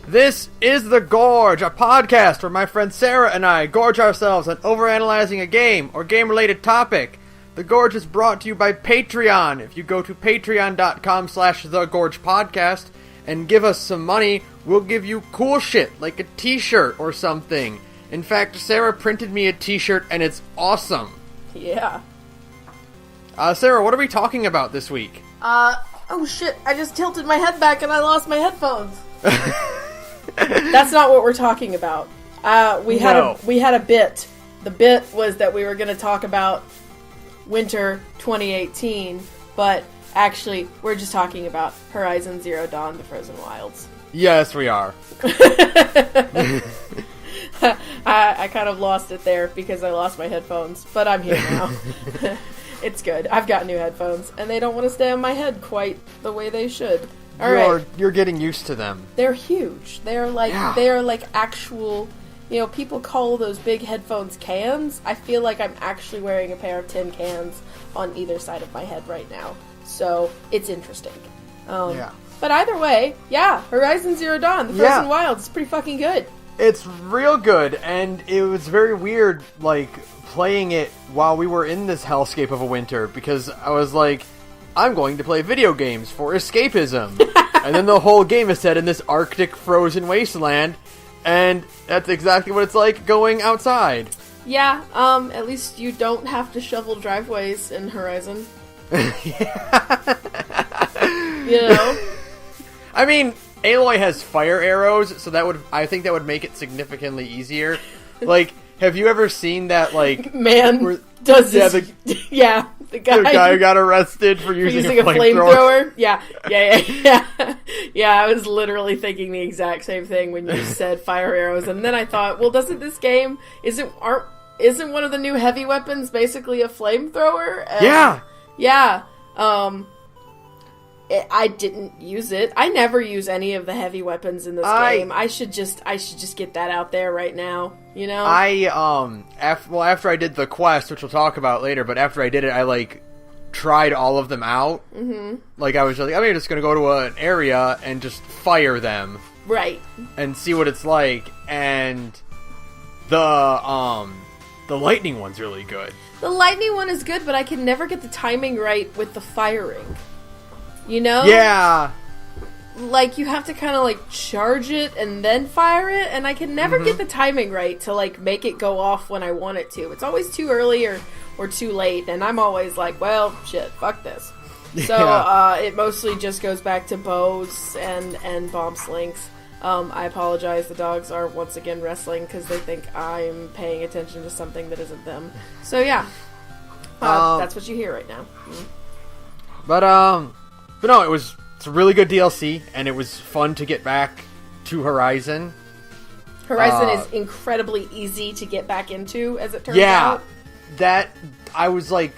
This is The Gorge, a podcast where my friend Sara and I gorge ourselves on overanalyzing a game or game-related topic. The Gorge is brought to you by Patreon. If you go to patreon.com/thegorgepodcast and give us some money, we'll give you cool shit, like a t-shirt or something. In fact, Sara printed me a t-shirt and it's awesome. Yeah. Sara, what are we talking about this week? Oh shit, I just tilted my head back and I lost my headphones. That's not what we're talking about. We had a bit. The bit was that we were going to talk about winter 2018, but actually we're just talking about Horizon Zero Dawn: The Frozen Wilds. Yes, we are. I kind of lost it there because I lost my headphones, but I'm here now. It's good. I've got new headphones, and they don't want to stay on my head quite the way they should. You're getting used to them. They're huge. They are like actual. You know, people call those big headphones cans. I feel like I'm actually wearing a pair of tin cans on either side of my head right now. So it's interesting. But either way, Horizon Zero Dawn: The Frozen Wilds is pretty fucking good. It's real good, and it was very weird, like, playing it while we were in this hellscape of a winter, because I was like, I'm going to play video games for escapism. And then the whole game is set in this Arctic frozen wasteland, and that's exactly what it's like going outside. Yeah, at least you don't have to shovel driveways in Horizon. Yeah. You know? I mean, Aloy has fire arrows, so I think that would make it significantly easier. Like, have you ever seen that, like... Man, does this... Yeah, the guy who got arrested for using a flamethrower. Yeah, I was literally thinking the exact same thing when you said fire arrows, and then I thought, well, doesn't this game... Isn't one of the new heavy weapons basically a flamethrower? Yeah! Yeah, I didn't use it. I never use any of the heavy weapons in this game. I should just get that out there right now, you know? After I did the quest, which we'll talk about later, but after I did it, I, like, tried all of them out. Mm-hmm. Like, I was just like, I'm just gonna go to an area and just fire them. Right. And see what it's like, and the lightning one's really good. The lightning one is good, but I can never get the timing right with the firing. You know? Yeah. Like, you have to kind of, like, charge it and then fire it, and I can never get the timing right to, like, make it go off when I want it to. It's always too early or too late, and I'm always like, well, shit, fuck this. So, it mostly just goes back to bows and bomb slings. I apologize, the dogs are once again wrestling because they think I'm paying attention to something that isn't them. So, yeah. That's what you hear right now. But no, it's a really good DLC, and it was fun to get back to Horizon. Horizon is incredibly easy to get back into, as it turns out. Yeah, I was like,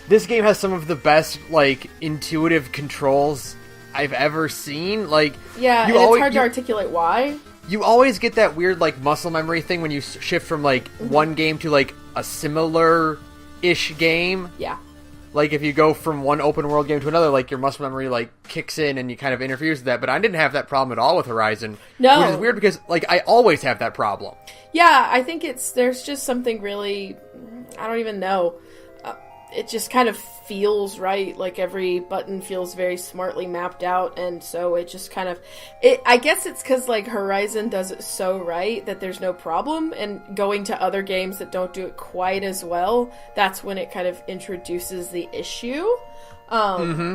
this game has some of the best, like, intuitive controls I've ever seen. Like, yeah, and it's hard to articulate why. You always get that weird, like, muscle memory thing when you shift from, like, one game to, like, a similar-ish game. Yeah. Like, if you go from one open-world game to another, like, your muscle memory, like, kicks in and you kind of interferes with that. But I didn't have that problem at all with Horizon. No. Which is weird because, like, I always have that problem. Yeah, I think there's just something really, I don't even know. It just kind of feels right. Like, every button feels very smartly mapped out, and so it just kind of... I guess it's because, like, Horizon does it so right that there's no problem, and going to other games that don't do it quite as well, that's when it kind of introduces the issue. But,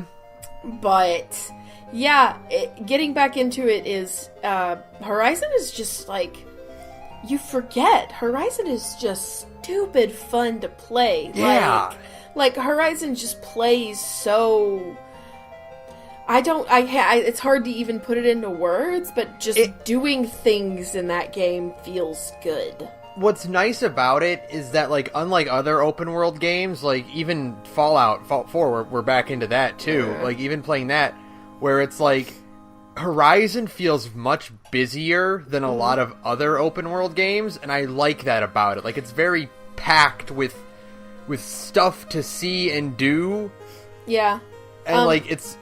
yeah, getting back into it is... Horizon is just, like... You forget. Horizon is just stupid fun to play. Yeah. Like, Horizon just plays so... it's hard to even put it into words, but just doing things in that game feels good. What's nice about it is that, like, unlike other open world games, like, even Fallout 4, we're back into that, too. Yeah. Like, even playing that, where it's, like, Horizon feels much busier than a lot of other open world games, and I like that about it. Like, it's very packed with stuff to see and do. Yeah. And, like, it's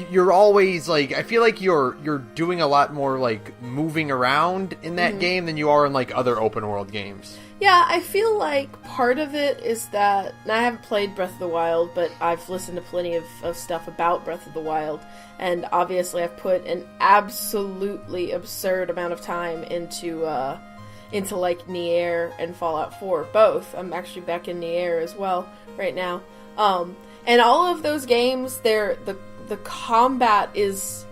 you're always like, I feel like you're doing a lot more like moving around in that game than you are in like other open world games. Yeah, I feel like part of it is that, and I haven't played Breath of the Wild, but I've listened to plenty of stuff about Breath of the Wild, and obviously I've put an absolutely absurd amount of time into like Nier and Fallout 4, both. I'm actually back in Nier as well right now. And all of those games, the combat is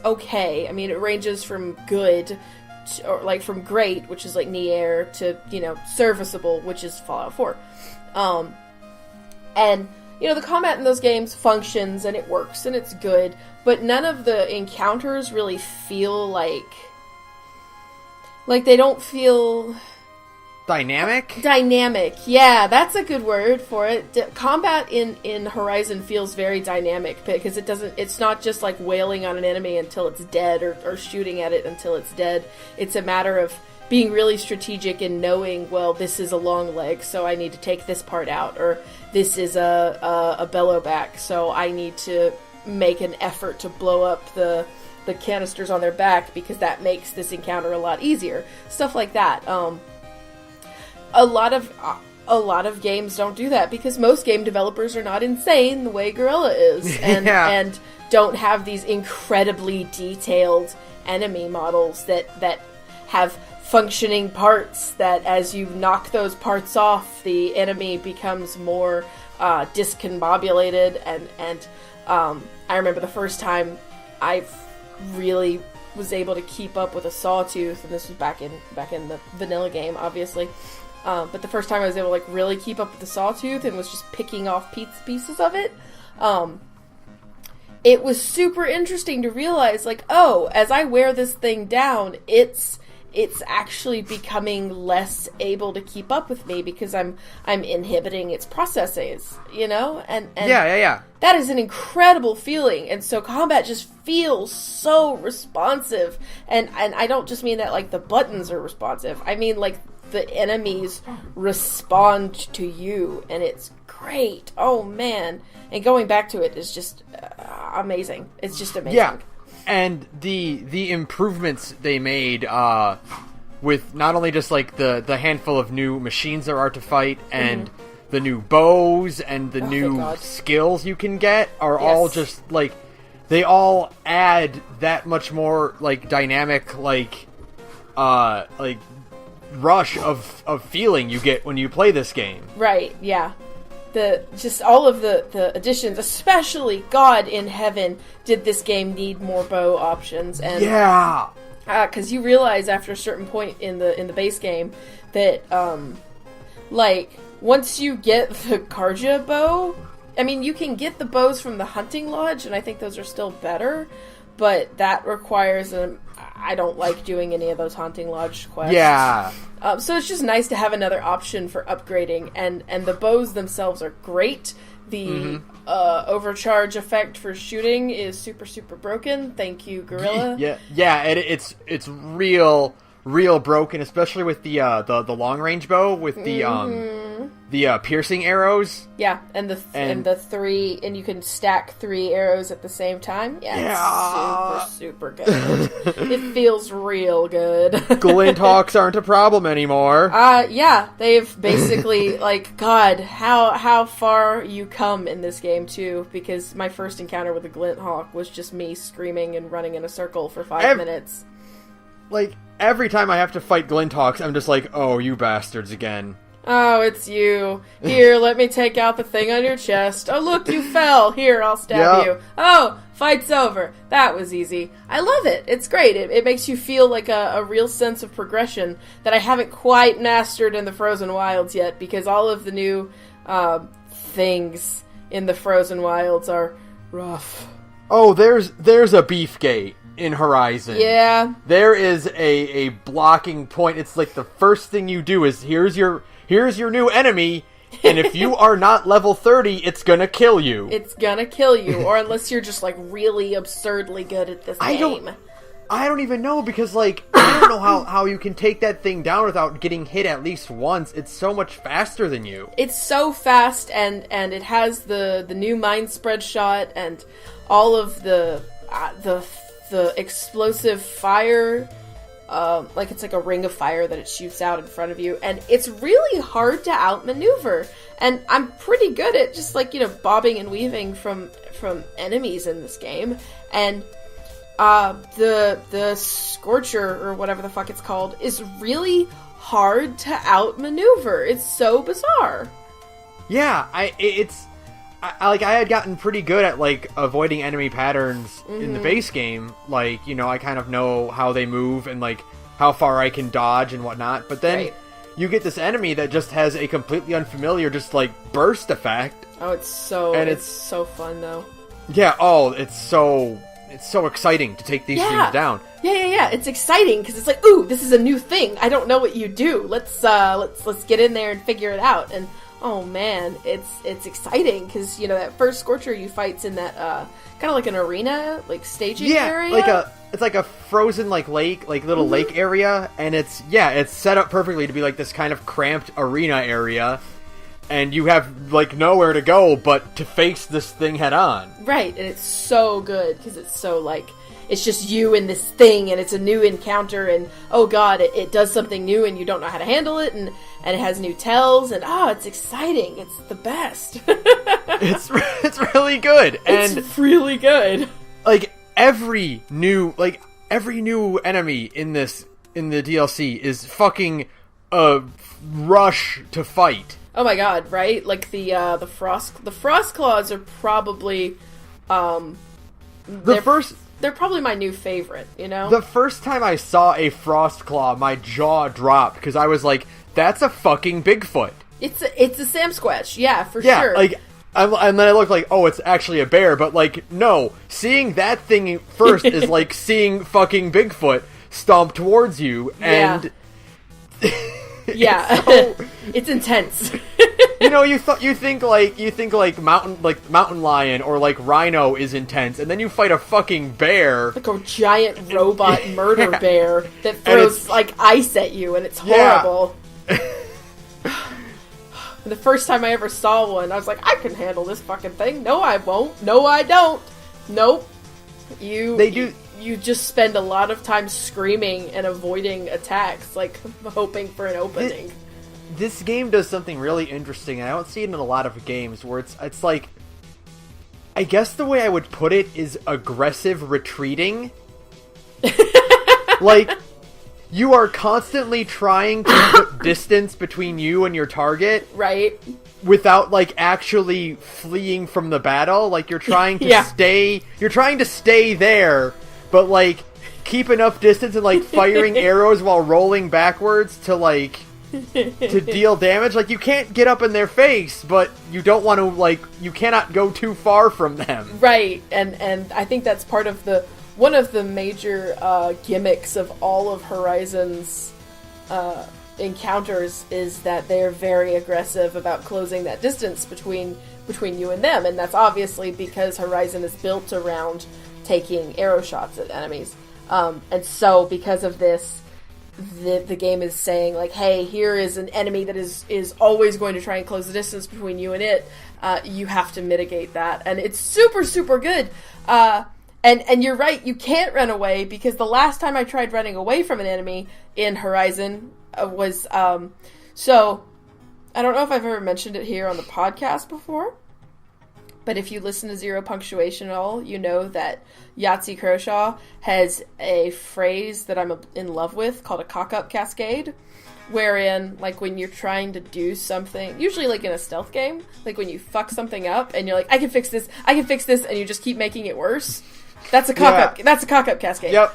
okay. I mean, it ranges from good or like from great, which is like Nier, to, you know, serviceable, which is Fallout 4. And, you know, the combat in those games functions and it works and it's good, but none of the encounters really feel like they don't feel Dynamic, yeah, that's a good word for it. Combat in Horizon feels very dynamic because it's not just like wailing on an enemy until it's dead or shooting at it until it's dead. It's a matter of being really strategic and knowing, well, this is a long leg, so I need to take this part out, or this is a bellowback, so I need to make an effort to blow up the canisters on their back because that makes this encounter a lot easier. Stuff like that. A lot of games don't do that because most game developers are not insane the way Guerrilla is, and don't have these incredibly detailed enemy models that have functioning parts that, as you knock those parts off, the enemy becomes more discombobulated. And I remember the first time I really was able to keep up with a sawtooth, and this was back in the vanilla game, obviously. But the first time I was able to like really keep up with the sawtooth and was just picking off pieces of it, it was super interesting to realize, like, oh, as I wear this thing down, it's actually becoming less able to keep up with me because I'm inhibiting its processes, you know? And yeah. That is an incredible feeling, and so combat just feels so responsive, and I don't just mean that like the buttons are responsive, I mean like the enemies respond to you, and it's great. Oh man. And going back to it is just amazing. It's just amazing. Yeah. And the improvements they made with not only just like the handful of new machines there are to fight and the new bows and the new skills you can get are all just like, they all add that much more like dynamic like rush of feeling you get when you play this game. Right, yeah. Just all of the additions, especially God in Heaven, did this game need more bow options. And yeah, because you realize after a certain point in the base game that like once you get the Gorge bow, I mean, you can get the bows from the hunting lodge, and I think those are still better, but that requires I don't like doing any of those hunting lodge quests. Yeah. So it's just nice to have another option for upgrading, and the bows themselves are great. The overcharge effect for shooting is super, super broken. Thank you, Guerrilla. Yeah, it's real broken, especially with the long range bow with the piercing arrows. Yeah, and the three, and you can stack 3 arrows at the same time. Yeah, it's super, super good. It feels real good. Glint hawks aren't a problem anymore. Yeah, they've basically like, God, how far you come in this game too, because my first encounter with a glint hawk was just me screaming and running in a circle for 5 minutes. Like, every time I have to fight Glinthawks, I'm just like, oh, you bastards again. Oh, it's you. Here, let me take out the thing on your chest. Oh, look, you fell. Here, I'll stab you. Oh, fight's over. That was easy. I love it. It's great. It makes you feel like a real sense of progression that I haven't quite mastered in the Frozen Wilds yet, because all of the new things in the Frozen Wilds are rough. Oh, there's a beef gate in Horizon. Yeah. There is a blocking point. It's like the first thing you do is here's your new enemy, and if you are not level 30, it's gonna kill you. It's gonna kill you, or unless you're just like really absurdly good at this game. I don't even know, because, like, I don't know how you can take that thing down without getting hit at least once. It's so much faster than you. It's so fast, and it has the new mind spread shot, and all of the explosive fire, like it's like a ring of fire that it shoots out in front of you, and it's really hard to outmaneuver. And I'm pretty good at just, like, bobbing and weaving from enemies in this game, and the Scorcher, or whatever the fuck it's called, is really hard to outmaneuver. It's so bizarre. Yeah, I had gotten pretty good at, like, avoiding enemy patterns in the base game. Like, I kind of know how they move and, like, how far I can dodge and whatnot. But then you get this enemy that just has a completely unfamiliar, just, like, burst effect. Oh, it's so fun, though. Yeah, it's so exciting to take these things down. Yeah. It's exciting because it's like, ooh, this is a new thing. I don't know what you do. Let's get in there and figure it out. And oh man, it's exciting because that first Scorcher you fight's in that kind of like an arena, like staging area. It's like a frozen lake, little lake area, and it's set up perfectly to be like this kind of cramped arena area. And you have, like, nowhere to go but to face this thing head on. Right, and it's so good, because it's so, like, it's just you and this thing, and it's a new encounter, and, oh god, it does something new, and you don't know how to handle it, and it has new tells, and, it's exciting. It's the best. It's really good. And it's really good. Like, every new enemy in the DLC is fucking a rush to fight. Oh my god, right? Like the frost claws are probably they're probably my new favorite, The first time I saw a frost claw, my jaw dropped because I was like, that's a fucking Bigfoot. It's a Samsquatch, yeah, for sure. Like, and then I looked like, oh, it's actually a bear, but like, no, seeing that thing first is like seeing fucking Bigfoot stomp towards you, and yeah, it's intense. You think mountain lion or like rhino is intense, and then you fight a fucking bear, like a giant robot murder bear that throws like ice at you, and it's horrible. And the first time I ever saw one, I was like, I can handle this fucking thing. No, I won't. No, I don't. Nope. You just spend a lot of time screaming and avoiding attacks, like hoping for an opening. This game does something really interesting, and I don't see it in a lot of games, where it's like, I guess the way I would put it is aggressive retreating. Like, you are constantly trying to put distance between you and your target. Right. Without, like, actually fleeing from the battle. Like, you're trying to stay there, but, like, keep enough distance and, like, firing arrows while rolling backwards to, like, to deal damage. Like, you can't get up in their face, but you don't want to, like, you cannot go too far from them. Right, and I think that's part of one of the major gimmicks of all of Horizon's encounters is that they're very aggressive about closing that distance between you and them, and that's obviously because Horizon is built around taking arrow shots at enemies. And so, because of this, the game is saying, like, hey, here is an enemy that is always going to try and close the distance between you and it. You have to mitigate that. And it's super, super good. And you're right, you can't run away, because the last time I tried running away from an enemy in Horizon was... so, I don't know if I've ever mentioned it here on the podcast before, but if you listen to Zero Punctuation at all, you know that Yahtzee Croshaw has a phrase that I'm in love with called a cock-up cascade, wherein, like, when you're trying to do something, usually, like, in a stealth game, like, when you fuck something up, and you're like, I can fix this, and you just keep making it worse, that's a cock-up, that's a cock-up cascade. Yep.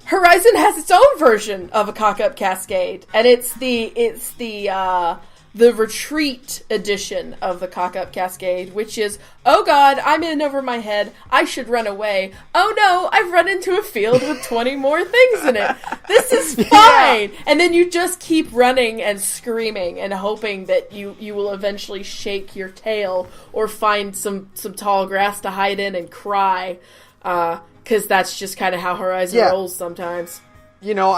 Horizon has its own version of a cock-up cascade, and it's the retreat edition of the cock-up cascade, which is, oh god, I'm in over my head, I should run away. Oh no, I've run into a field with 20 more things in it. This is fine! Yeah. And then you just keep running and screaming and hoping that you will eventually shake your tail or find some tall grass to hide in and cry. Because because that's just kind of how Horizon rolls sometimes. You know,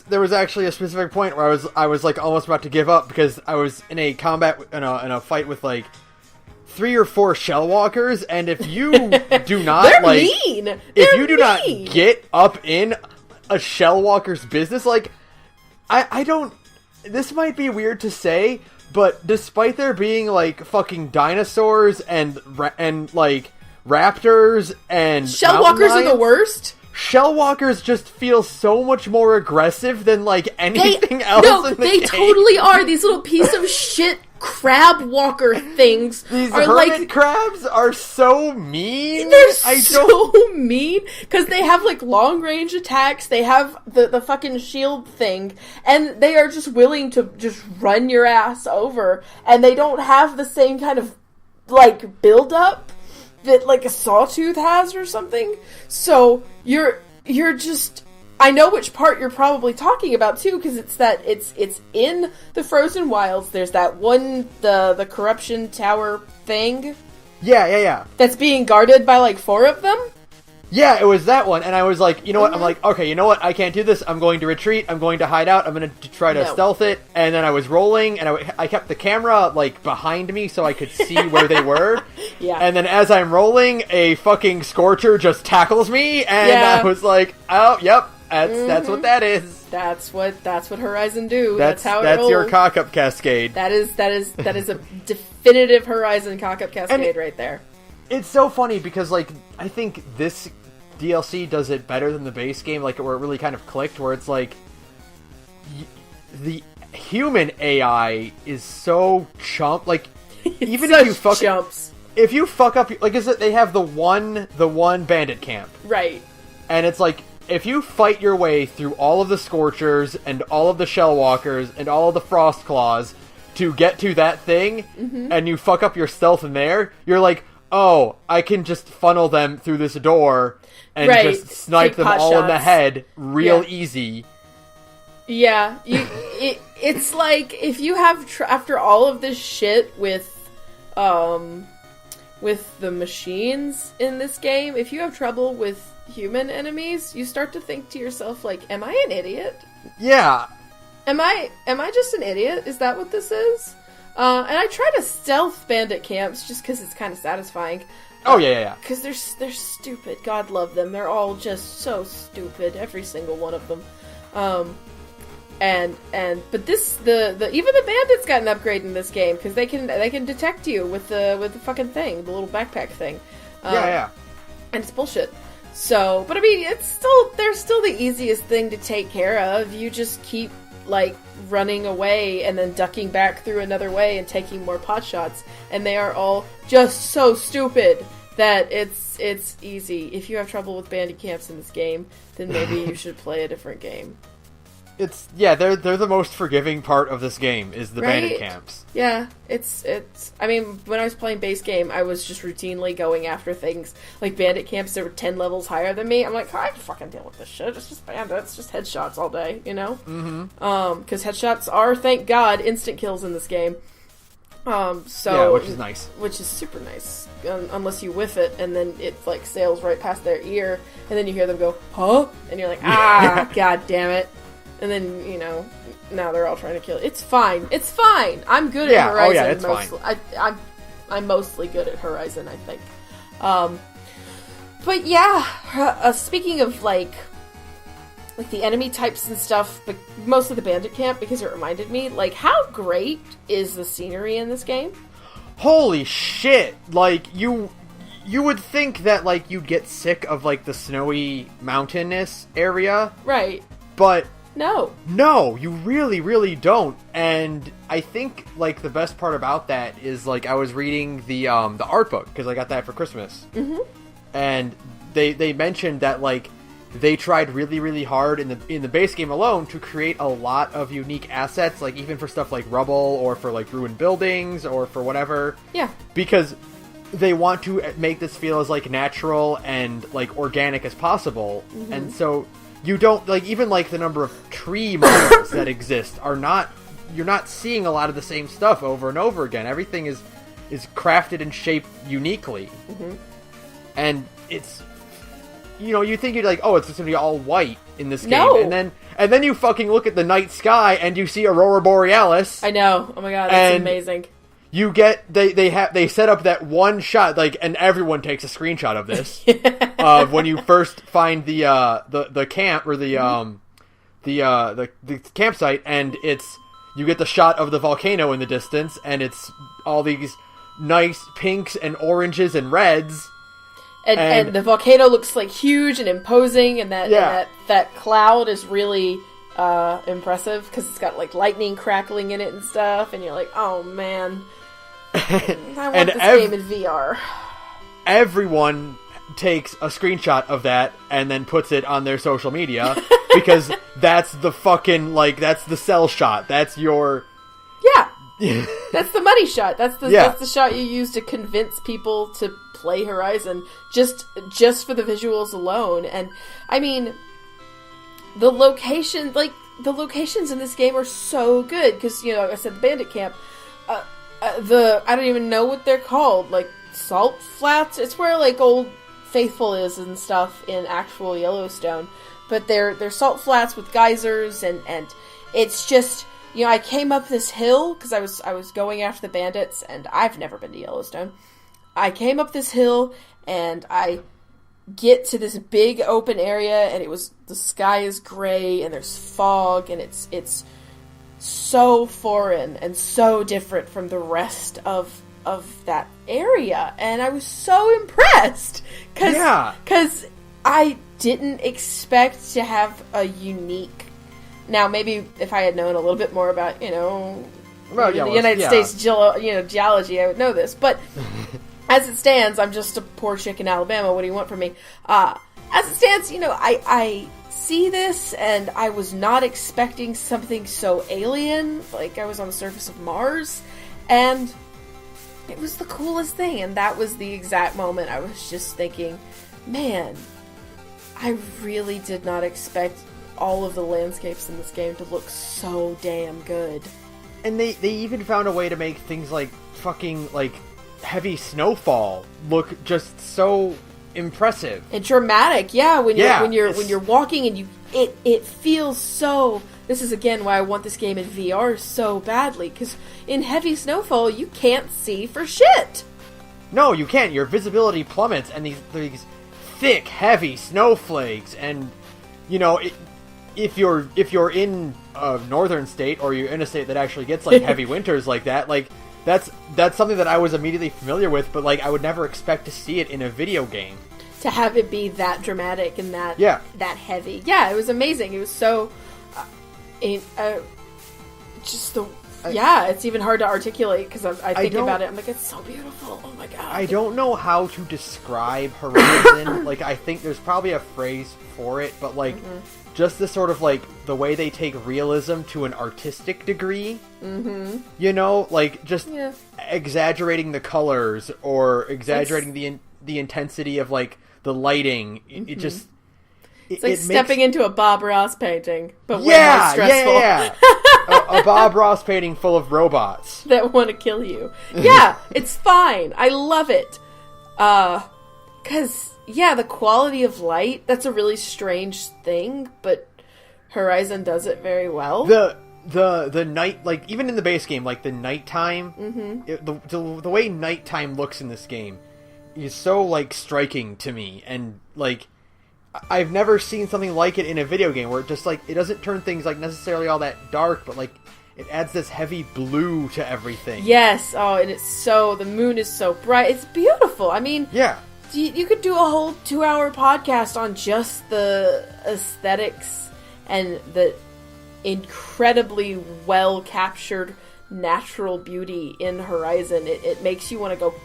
there was actually a specific point where I was like almost about to give up because I was in a combat in a fight with like 3 or 4 shell walkers, and if you do not They're like mean. if you do not get up in a shell walker's business, like I don't. This might be weird to say, but despite there being like fucking dinosaurs and like raptors and shell walkers are the worst. Shell walkers just feel so much more aggressive than like anything else in the game. They totally are. These little piece of shit crab walker things. These are hermit crabs are so mean. They're so mean because they have like long range attacks. They have the fucking shield thing, and they are just willing to just run your ass over. And they don't have the same kind of like build up that like a sawtooth has or something. So you're just, I know which part you're probably talking about too, because it's in the Frozen Wilds. There's that one, the corruption tower thing. Yeah. That's being guarded by like 4 of them. Yeah, it was that one, and I was like, you know what? I'm like, okay, you know what? I can't do this. I'm going to retreat. I'm going to hide out. I'm going to try to stealth it. And then I was rolling, and I kept the camera like behind me so I could see where they were. Yeah. And then as I'm rolling, a fucking Scorcher just tackles me, and I was like, oh, yep, that's what that is. That's what Horizon do. That's how it rolls. That's your cock-up cascade. That is a definitive Horizon cock-up cascade right there. It's so funny because like I think this DLC does it better than the base game, like where it really kind of clicked, where it's like the human AI is so chump. Like even if you fuck up, like is it they have the one bandit camp, right? And it's like if you fight your way through all of the Scorchers and all of the Shell Walkers and all of the Frost Claws to get to that thing, and you fuck up your stealth in there, you're like, oh, I can just funnel them through this door and just snipe them all in the head real easy. Yeah, it's like if you have after all of this shit with the machines in this game, if you have trouble with human enemies, you start to think to yourself like, am I an idiot? Yeah. Am I just an idiot? Is that what this is? And I try to stealth bandit camps just because it's kind of satisfying. Oh, yeah. Because they're stupid. God love them. They're all just so stupid. Every single one of them. But this even the bandits got an upgrade in this game because they can detect you with the fucking thing, the little backpack thing. Yeah. And it's bullshit. So, but I mean, they're still the easiest thing to take care of. You just keep like running away and then ducking back through another way and taking more pot shots, and they are all just so stupid that it's easy. If you have trouble with bandit camps in this game, then maybe you should play a different game. They're the most forgiving part of this game is the bandit camps. Yeah, it's I mean, when I was playing base game, I was just routinely going after things like bandit camps that were 10 levels higher than me. I'm like, I can fucking deal with this shit. It's just bandits, just headshots all day, you know? Mm-hmm. Because headshots are, thank God, instant kills in this game. Which is nice. Which is super nice. Unless you whiff it, and then it, like, sails right past their ear, and then you hear them go, huh? And you're like, god damn it. And then, you know, now they're all trying to kill it. It's fine. I'm good at Horizon. Oh yeah, it's mostly. Fine. I'm mostly good at Horizon, I think. But yeah, speaking of like the enemy types and stuff, but mostly the bandit camp, because it reminded me, like, how great is the scenery in this game? Holy shit! Like, you would think that, like, you'd get sick of, like, the snowy mountainous area. Right. But No, you really, really don't. And I think, like, the best part about that is, like, I was reading the art book, because I got that for Christmas. Mm-hmm. And they mentioned that, like, they tried really, really hard in the base game alone to create a lot of unique assets, like, even for stuff like rubble, or for, like, ruined buildings, or for whatever. Yeah. Because they want to make this feel as, like, natural and, like, organic as possible. Mm-hmm. And so you don't, like, even, like, the number of tree models that exist are not, you're not seeing a lot of the same stuff over and over again. Everything is crafted and shaped uniquely. Mm-hmm. And you think you're like, oh, it's just gonna be all white in this game, No. and then you fucking look at the night sky and you see Aurora Borealis. I know. Oh my god, that's amazing. You get they set up that one shot, like, and everyone takes a screenshot of this of when you first find the camp or the campsite, and you get the shot of the volcano in the distance, and it's all these nice pinks and oranges and reds. And the volcano looks like huge and imposing, and that cloud is really impressive because it's got like lightning crackling in it and stuff, and you're like, oh man, I want this game in VR. Everyone takes a screenshot of that and then puts it on their social media because that's the fucking, like, that's the sell shot. That's your... Yeah. That's the money shot. That's the shot you use to convince people to play Horizon just for the visuals alone. And I mean, the locations in this game are so good because, like I said, the bandit camp, I don't even know what they're called, like salt flats. It's where like Old Faithful is and stuff in actual Yellowstone, but they're salt flats with geysers, and it's just, I came up this hill because I was going after the bandits, and I've never been to Yellowstone. I came up this hill and I get to this big open area, and the sky is gray and there's fog, and it's so foreign and so different from the rest of that area, and I was so impressed because I didn't expect to have a unique. Now, maybe if I had known a little bit more about the United States geology, I would know this. But as it stands, I'm just a poor chick in Alabama. What do you want from me? As it stands, I see this, and I was not expecting something so alien. Like, I was on the surface of Mars, and it was the coolest thing. And that was the exact moment I was just thinking, man, I really did not expect all of the landscapes in this game to look so damn good. And they even found a way to make things like fucking, like, heavy snowfall look just so impressive and dramatic. Yeah, when you're walking and it feels so. This is again why I want this game in VR so badly, because in heavy snowfall you can't see for shit. No, you can't. Your visibility plummets, and these thick, heavy snowflakes, and if you're in a northern state, or you're in a state that actually gets like heavy winters like that, like that's something that I was immediately familiar with, but like I would never expect to see it in a video game. To have it be that dramatic and that heavy. Yeah, it was amazing. It was so it's even hard to articulate because I think about it. I'm like, it's so beautiful. Oh my god. I don't know how to describe Horizon. Like, I think there's probably a phrase for it, but like just the sort of like the way they take realism to an artistic degree. Like just exaggerating the colors or exaggerating the intensity of like the lighting. It just it's like stepping into a Bob Ross painting, but way more stressful. A Bob Ross painting full of robots that want to kill you. Yeah, it's fine. I love it. 'Cause the quality of light, that's a really strange thing, but Horizon does it very well. The night, like even in the base game, like the nighttime, the way nighttime looks in this game is so like striking to me, and like I've never seen something like it in a video game where it just like it doesn't turn things like necessarily all that dark, but like it adds this heavy blue to everything. Yes. Oh, and the moon is so bright. It's beautiful. I mean, you could do a whole 2-hour podcast on just the aesthetics and the incredibly well captured natural beauty in Horizon. It makes you want to go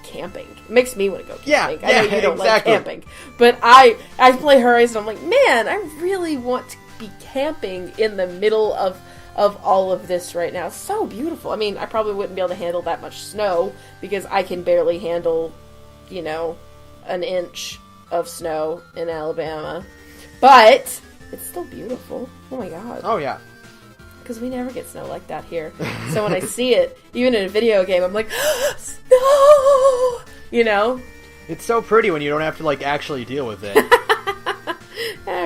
camping. It makes me want to go camping. I know you don't like camping, but I play Horizon. I'm like, man, I really want to be camping in the middle of all of this right now. It's so beautiful. I mean, I probably wouldn't be able to handle that much snow because I can barely handle, an inch of snow in Alabama, but it's still beautiful. Oh my god. Oh yeah. Because we never get snow like that here. So when I see it, even in a video game, I'm like, snow! It's so pretty when you don't have to, like, actually deal with it.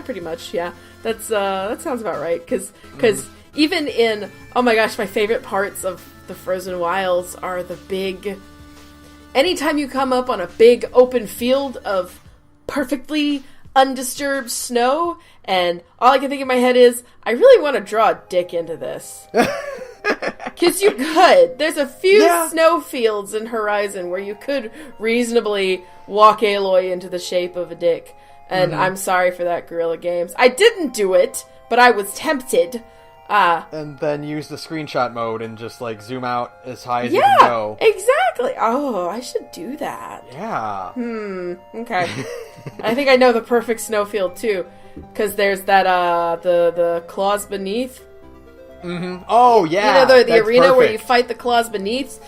Pretty much, yeah. That sounds about right. Because even in, oh my gosh, my favorite parts of the Frozen Wilds are the big... Anytime you come up on a big open field of perfectly undisturbed snow, and all I can think in my head is, I really want to draw a dick into this. Because you could. There's a few snow fields in Horizon where you could reasonably walk Aloy into the shape of a dick. And I'm sorry for that, Guerrilla Games. I didn't do it, but I was tempted. And then use the screenshot mode and just, like, zoom out as high as you can go. Exactly. Oh, I should do that. Yeah. Okay. I think I know the perfect snowfield, too. Because there's that, the Claws Beneath. Mm-hmm. Oh, yeah. You know, the arena perfect. where you fight the Claws Beneath?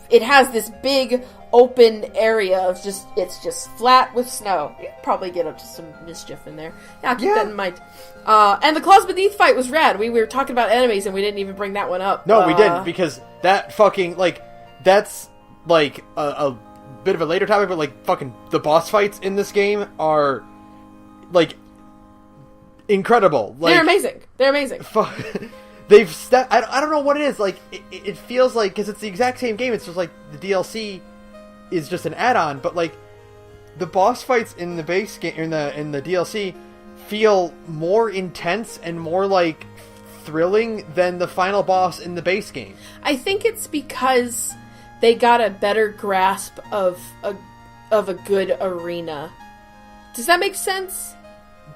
It has this big open area of it's just flat with snow. You could probably get up to some mischief in there. Yeah, I'll keep that in mind. And the Claws Beneath fight was rad. We were talking about enemies and we didn't even bring that one up. No, we didn't, because that fucking, like, that's, like, a bit of a later topic, but, like, fucking the boss fights in this game are, like, incredible. Like, They're amazing. They've I don't know what it is. Like, it feels like, because it's the exact same game, it's just, like, the DLC is just an add-on, but, like, the boss fights in the base game, in the DLC, feel more intense and more, like, thrilling than the final boss in the base game. I think it's because they got a better grasp of a good arena. Does that make sense?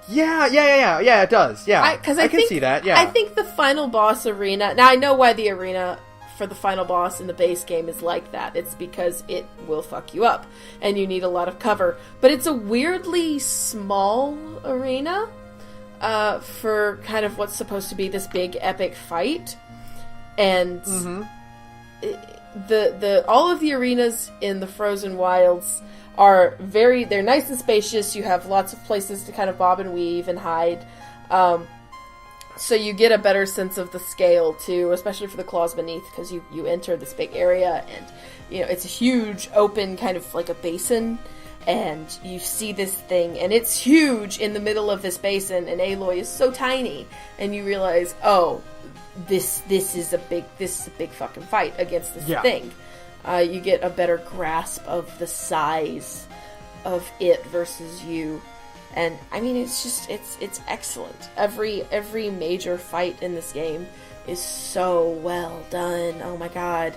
Yeah, it does. Yeah, I can see that. Yeah, I think the final boss arena. Now I know why the arena for the final boss in the base game is like that. It's because it will fuck you up, and you need a lot of cover. But it's a weirdly small arena for kind of what's supposed to be this big epic fight, and the all of the arenas in the Frozen Wilds are they're nice and spacious. You have lots of places to kind of bob and weave and hide. So you get a better sense of the scale, too, especially for the Claws Beneath, because you enter this big area, and, you know, it's a huge, open, kind of like a basin, and you see this thing, and it's huge in the middle of this basin, and Aloy is so tiny, and you realize, oh, this is a big fucking fight against this thing. You get a better grasp of the size of it versus you. And, I mean, it's just, it's excellent. Every major fight in this game is so well done. Oh my god.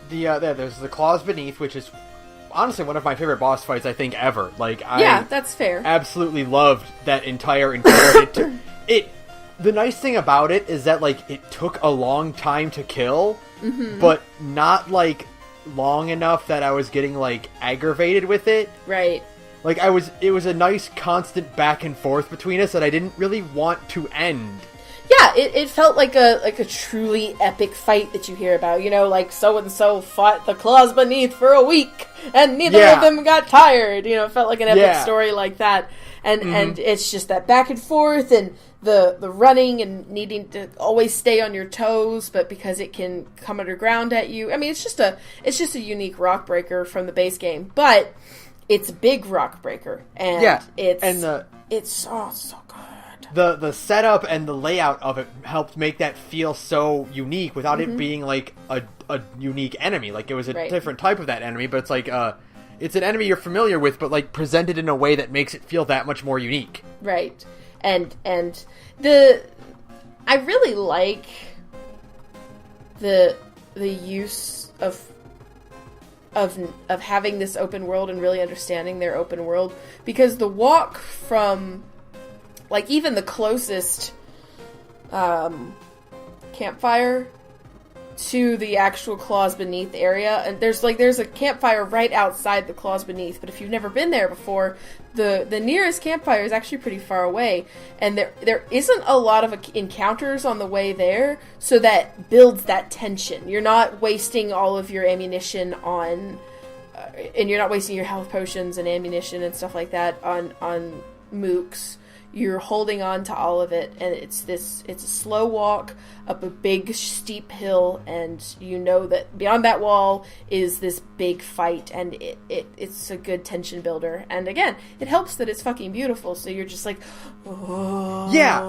There's the Claws Beneath, which is honestly one of my favorite boss fights I think ever. Like, that's fair. Absolutely loved that entire encounter. The nice thing about it is that, like, it took a long time to kill, but not, like, long enough that I was getting, like, aggravated with it. Right. Like, it was a nice constant back and forth between us that I didn't really want to end. Yeah, it felt like a truly epic fight that you hear about. You know, like, so-and-so fought the Claws Beneath for a week, and neither of them got tired. You know, it felt like an epic story like that. And it's just that back and forth, and the running, and needing to always stay on your toes, but because it can come underground at you. I mean, it's just a unique rock breaker from the base game. But it's a big rock breaker, and it's so good. The setup and the layout of it helped make that feel so unique without it being like a unique enemy. Like, it was a different type of that enemy, but it's like it's an enemy you're familiar with, but like presented in a way that makes it feel that much more unique. Right. And I really like the use of having this open world and really understanding their open world, because the walk from, like, even the closest campfire to the actual Claws Beneath area, and there's a campfire right outside the Claws Beneath, but if you've never been there before, the nearest campfire is actually pretty far away, and there isn't a lot of encounters on the way there, so that builds that tension. You're not wasting all of your ammunition on and you're not wasting your health potions and ammunition and stuff like that on mooks. you're holding on to all of it, and it's a slow walk up a big steep hill, and you know that beyond that wall is this big fight, and it's a good tension builder. And again, it helps that it's fucking beautiful, so you're just like, oh. Yeah.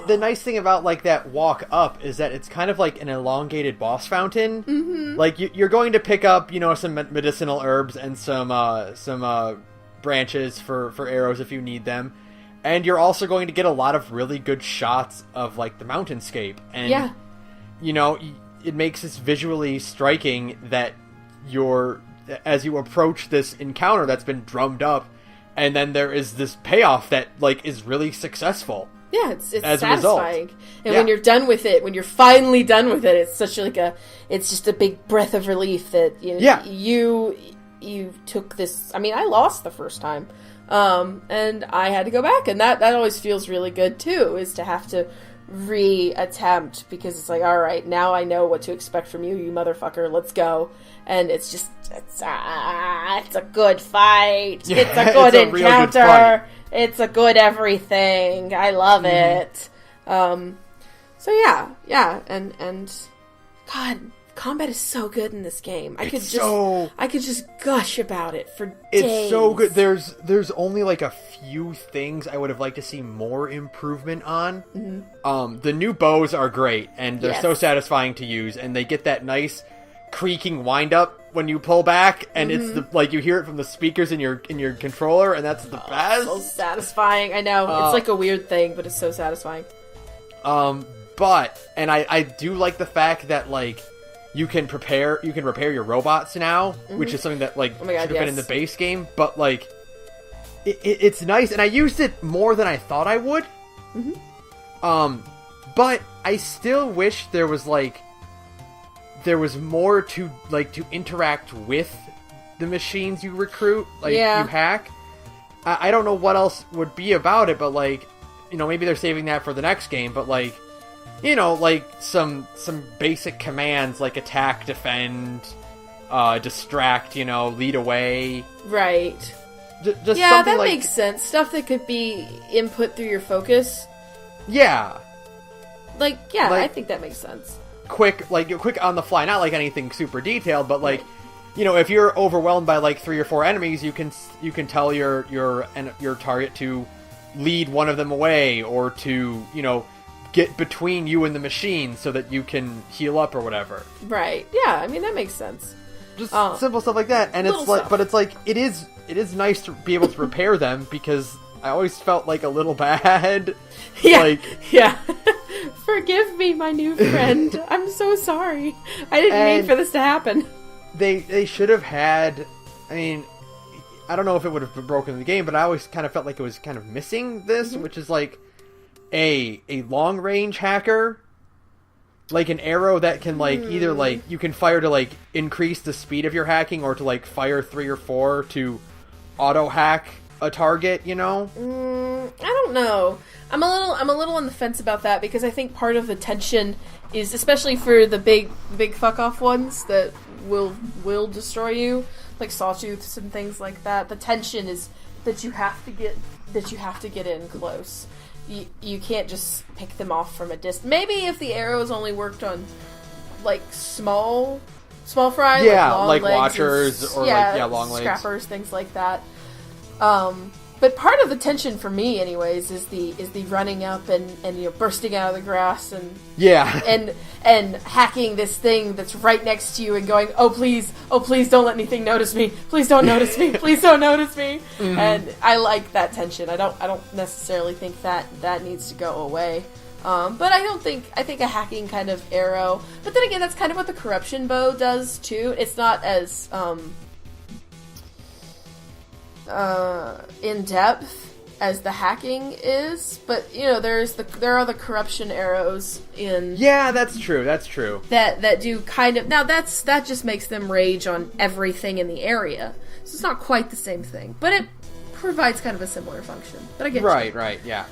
The nice thing about, like, that walk up is that it's kind of like an elongated boss fountain. Mm-hmm. Like, you're going to pick up, you know, some medicinal herbs and some branches for arrows if you need them. And you're also going to get a lot of really good shots of, like, the mountainscape. And, you know, it makes this visually striking that as you approach this encounter that's been drummed up, and then there is this payoff that, like, is really successful. Yeah, it's as satisfying. And when you're done with it, when you're finally done with it, it's such it's just a big breath of relief that, you know, you took this. I mean, I lost the first time. And I had to go back, and that always feels really good too, is to have to reattempt, because it's like, all right, now I know what to expect from you motherfucker, let's go. And it's a good fight. Yeah, it's a good encounter. It's a good everything. I love it. So yeah, and God, combat is so good in this game. I could just gush about it for days. It's so good. There's only like a few things I would have liked to see more improvement on. Mm-hmm. The new bows are great, and they're so satisfying to use, and they get that nice creaking wind up when you pull back, and it's like you hear it from the speakers in your controller, and that's the best. So satisfying. I know it's like a weird thing, but it's so satisfying. But I do like the fact that, like, you can repair your robots now, which is something that, like, should have been in the base game. But, like, it's nice, and I used it more than I thought I would. Mm-hmm. But I still wish there was more to interact with the machines you recruit, you hack. I don't know what else would be about it, but, like, you know, maybe they're saving that for the next game, but, like, you know, like, some basic commands, like attack, defend, distract, you know, lead away. Right. Just that makes sense. Stuff that could be input through your focus. Yeah. I think that makes sense. Quick on the fly, not like anything super detailed, but, like, you know, if you're overwhelmed by, like, 3 or 4 enemies, you can tell your target to lead one of them away, or to, you know, get between you and the machine so that you can heal up or whatever. Right. Yeah, I mean, that makes sense. Just simple stuff like that. And it's like, but it's like, it is nice to be able to repair them, because I always felt like a little bad. Yeah. Yeah. Forgive me, my new friend. I'm so sorry. I didn't mean for this to happen. They should have had, I mean, I don't know if it would have broken the game, but I always kind of felt like it was kind of missing this, which is like a long range hacker, like an arrow that can, like, either, like, you can fire to, like, increase the speed of your hacking, or to, like, fire 3 or 4 to auto hack a target, you know? I don't know. I'm a little on the fence about that, because I think part of the tension is, especially for the big fuck off ones that will destroy you, like sawtooths and things like that. The tension is that you have to get in close. You can't just pick them off from a distance. Maybe if the arrows only worked on, like, small fry, like watchers, or long legs, scrappers, things like that. But part of the tension for me, anyways, is the running up and you know, bursting out of the grass and and hacking this thing that's right next to you and going, oh please don't let anything notice me, please don't notice me, please don't notice me. Mm-hmm. And I like that tension. I don't necessarily think that needs to go away. But I think a hacking kind of arrow. But then again, that's kind of what the corruption bow does too. It's not as in depth as the hacking is, but you know, there are the corruption arrows in. Yeah, that's true. That do kind of, now that just makes them rage on everything in the area, so it's not quite the same thing, but it provides kind of a similar function. But I get right, yeah.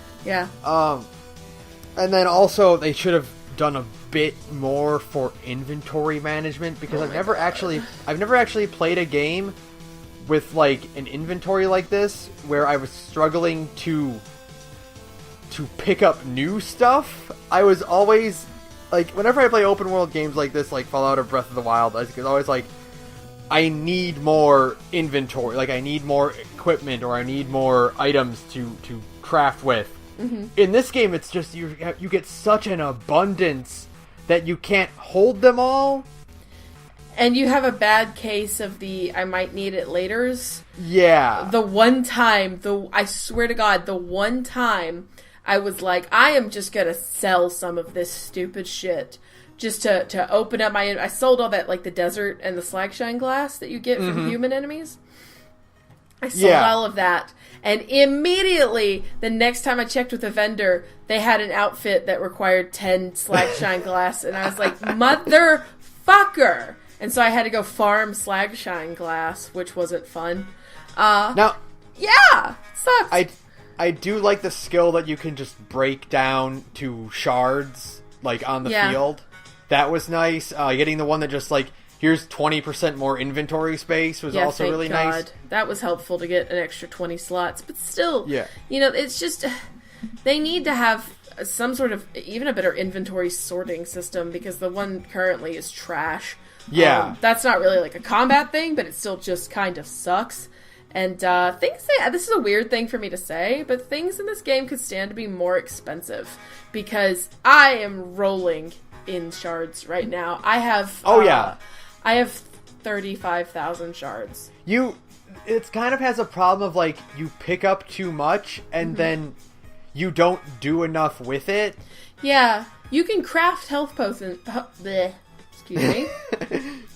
And then also they should have done a bit more for inventory management, because I've never actually played a game with, like, an inventory like this, where I was struggling to to pick up new stuff. I was always, like, whenever I play open world games like this, like Fallout or Breath of the Wild, I was always like, I need more inventory. Like, I need more equipment, or I need more items to craft with. Mm-hmm. In this game, it's just, you get such an abundance that you can't hold them all. And you have a bad case of the I might need it laters. Yeah. The one time, I swear to God, the one time I was like, I am just gonna sell some of this stupid shit just to open up my... I sold all that, like, the desert and the slagshine glass that you get from human enemies. I sold all of that. And immediately, the next time I checked with a vendor, they had an outfit that required 10 slagshine glass. And I was like, motherfucker! And so I had to go farm slagshine glass, which wasn't fun. Now, yeah, sucks. I do like the skill that you can just break down to shards, like, on the field. That was nice. Getting the one that just, like, here's 20% more inventory space was also really nice. That was helpful to get an extra 20 slots. But still, you know, it's just... They need to have some sort of... even a better inventory sorting system, because the one currently is trash. Yeah. That's not really like a combat thing, but it still just kind of sucks. And this is a weird thing for me to say, but things in this game could stand to be more expensive, because I am rolling in shards right now. I have I have 35,000 shards. It kind of has a problem of, like, you pick up too much and then you don't do enough with it. Yeah, you can craft health potion. Excuse me.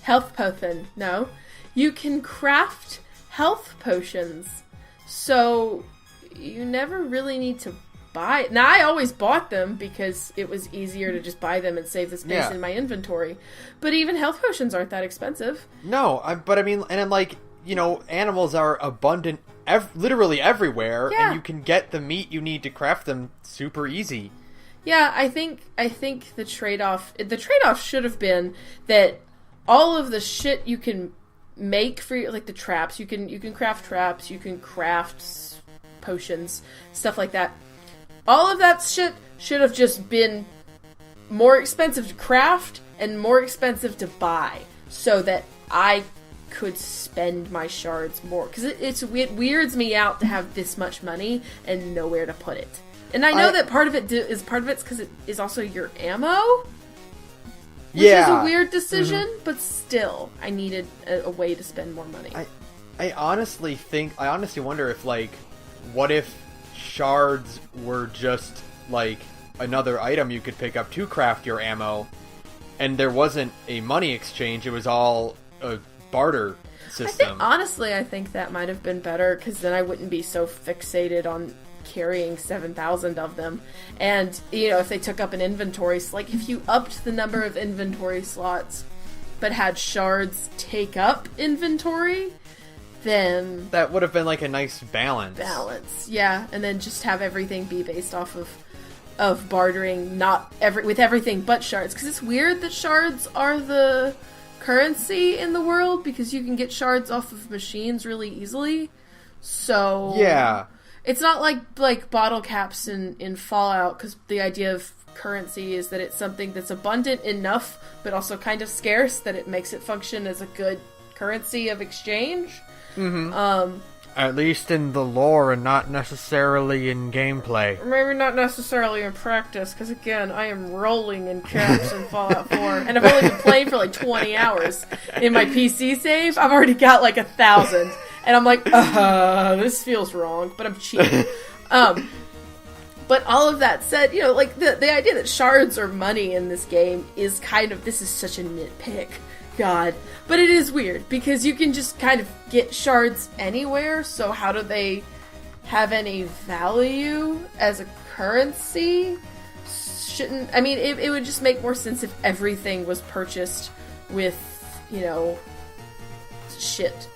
Health potion. No. You can craft health potions. So you never really need to buy... Now, I always bought them because it was easier to just buy them and save the space in my inventory. But even health potions aren't that expensive. No, but I mean, and then, like, you know, animals are abundant literally everywhere, and you can get the meat you need to craft them super easy. Yeah, I think the trade-off should have been that all of the shit you can make for, like, the traps, you can craft traps, you can craft potions, stuff like that. All of that shit should have just been more expensive to craft and more expensive to buy, so that I could spend my shards more. Because it weirds me out to have this much money and nowhere to put it. And I know that part of it's because it is also your ammo, which is a weird decision, but still, I needed a way to spend more money. I honestly wonder if, like, what if shards were just, like, another item you could pick up to craft your ammo, and there wasn't a money exchange, it was all a barter system. I think that might have been better, because then I wouldn't be so fixated on carrying 7,000 of them. And, you know, if they took up an inventory, like, if you upped the number of inventory slots but had shards take up inventory, then that would have been, like, a nice balance. Yeah. And then just have everything be based off of bartering, with everything but shards, because it's weird that shards are the currency in the world, because you can get shards off of machines really easily. So yeah, it's not like bottle caps in Fallout, because the idea of currency is that it's something that's abundant enough, but also kind of scarce, that it makes it function as a good currency of exchange. Mm-hmm. At least in the lore, and not necessarily in gameplay. Maybe not necessarily in practice, because again, I am rolling in caps in Fallout 4, and I've only been playing for like 20 hours. In my PC save, I've already got like 1,000. And I'm like, this feels wrong, but I'm cheap. But all of that said, you know, like, the idea that shards are money in this game is kind of, this is such a nitpick. God. But it is weird, because you can just kind of get shards anywhere, so how do they have any value as a currency? I mean, it would just make more sense if everything was purchased with, you know, shit.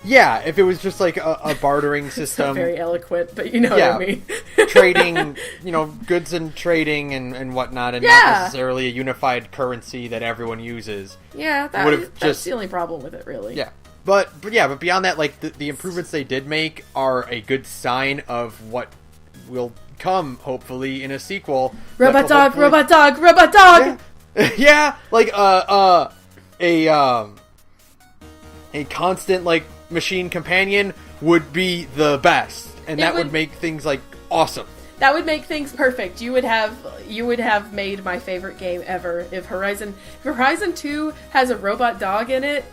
Yeah, if it was just like a bartering system. Not very eloquent, but you know what I mean. Trading, you know, goods and trading and whatnot, and not necessarily a unified currency that everyone uses. Yeah, that's the only problem with it, really. Yeah. But beyond that, like, the improvements they did make are a good sign of what will come, hopefully, in a sequel. Robot dog, robot dog, robot dog! Yeah, yeah, like, a constant, like, machine companion would be the best. And that would make things, like, awesome. That would make things perfect. You would have made my favorite game ever if Horizon 2 has a robot dog in it.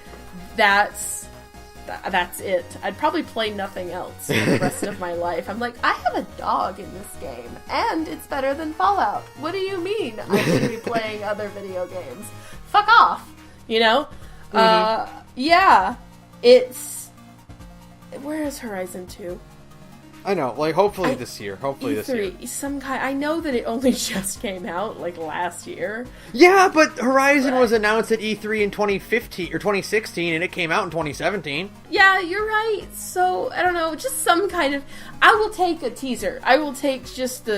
That's it. I'd probably play nothing else for the rest of my life. I'm like, I have a dog in this game, and it's better than Fallout. What do you mean I should be playing other video games? Fuck off, you know? Mm-hmm. Yeah, it's... Where is Horizon 2? I know, like, hopefully this year. Hopefully E3, this year. some kind. I know that it only just came out, like, last year. Yeah, but Horizon was announced at E3 in 2015 or 2016, and it came out in 2017. Yeah, you're right. So, I don't know, just some kind of... I will take a teaser. I will take just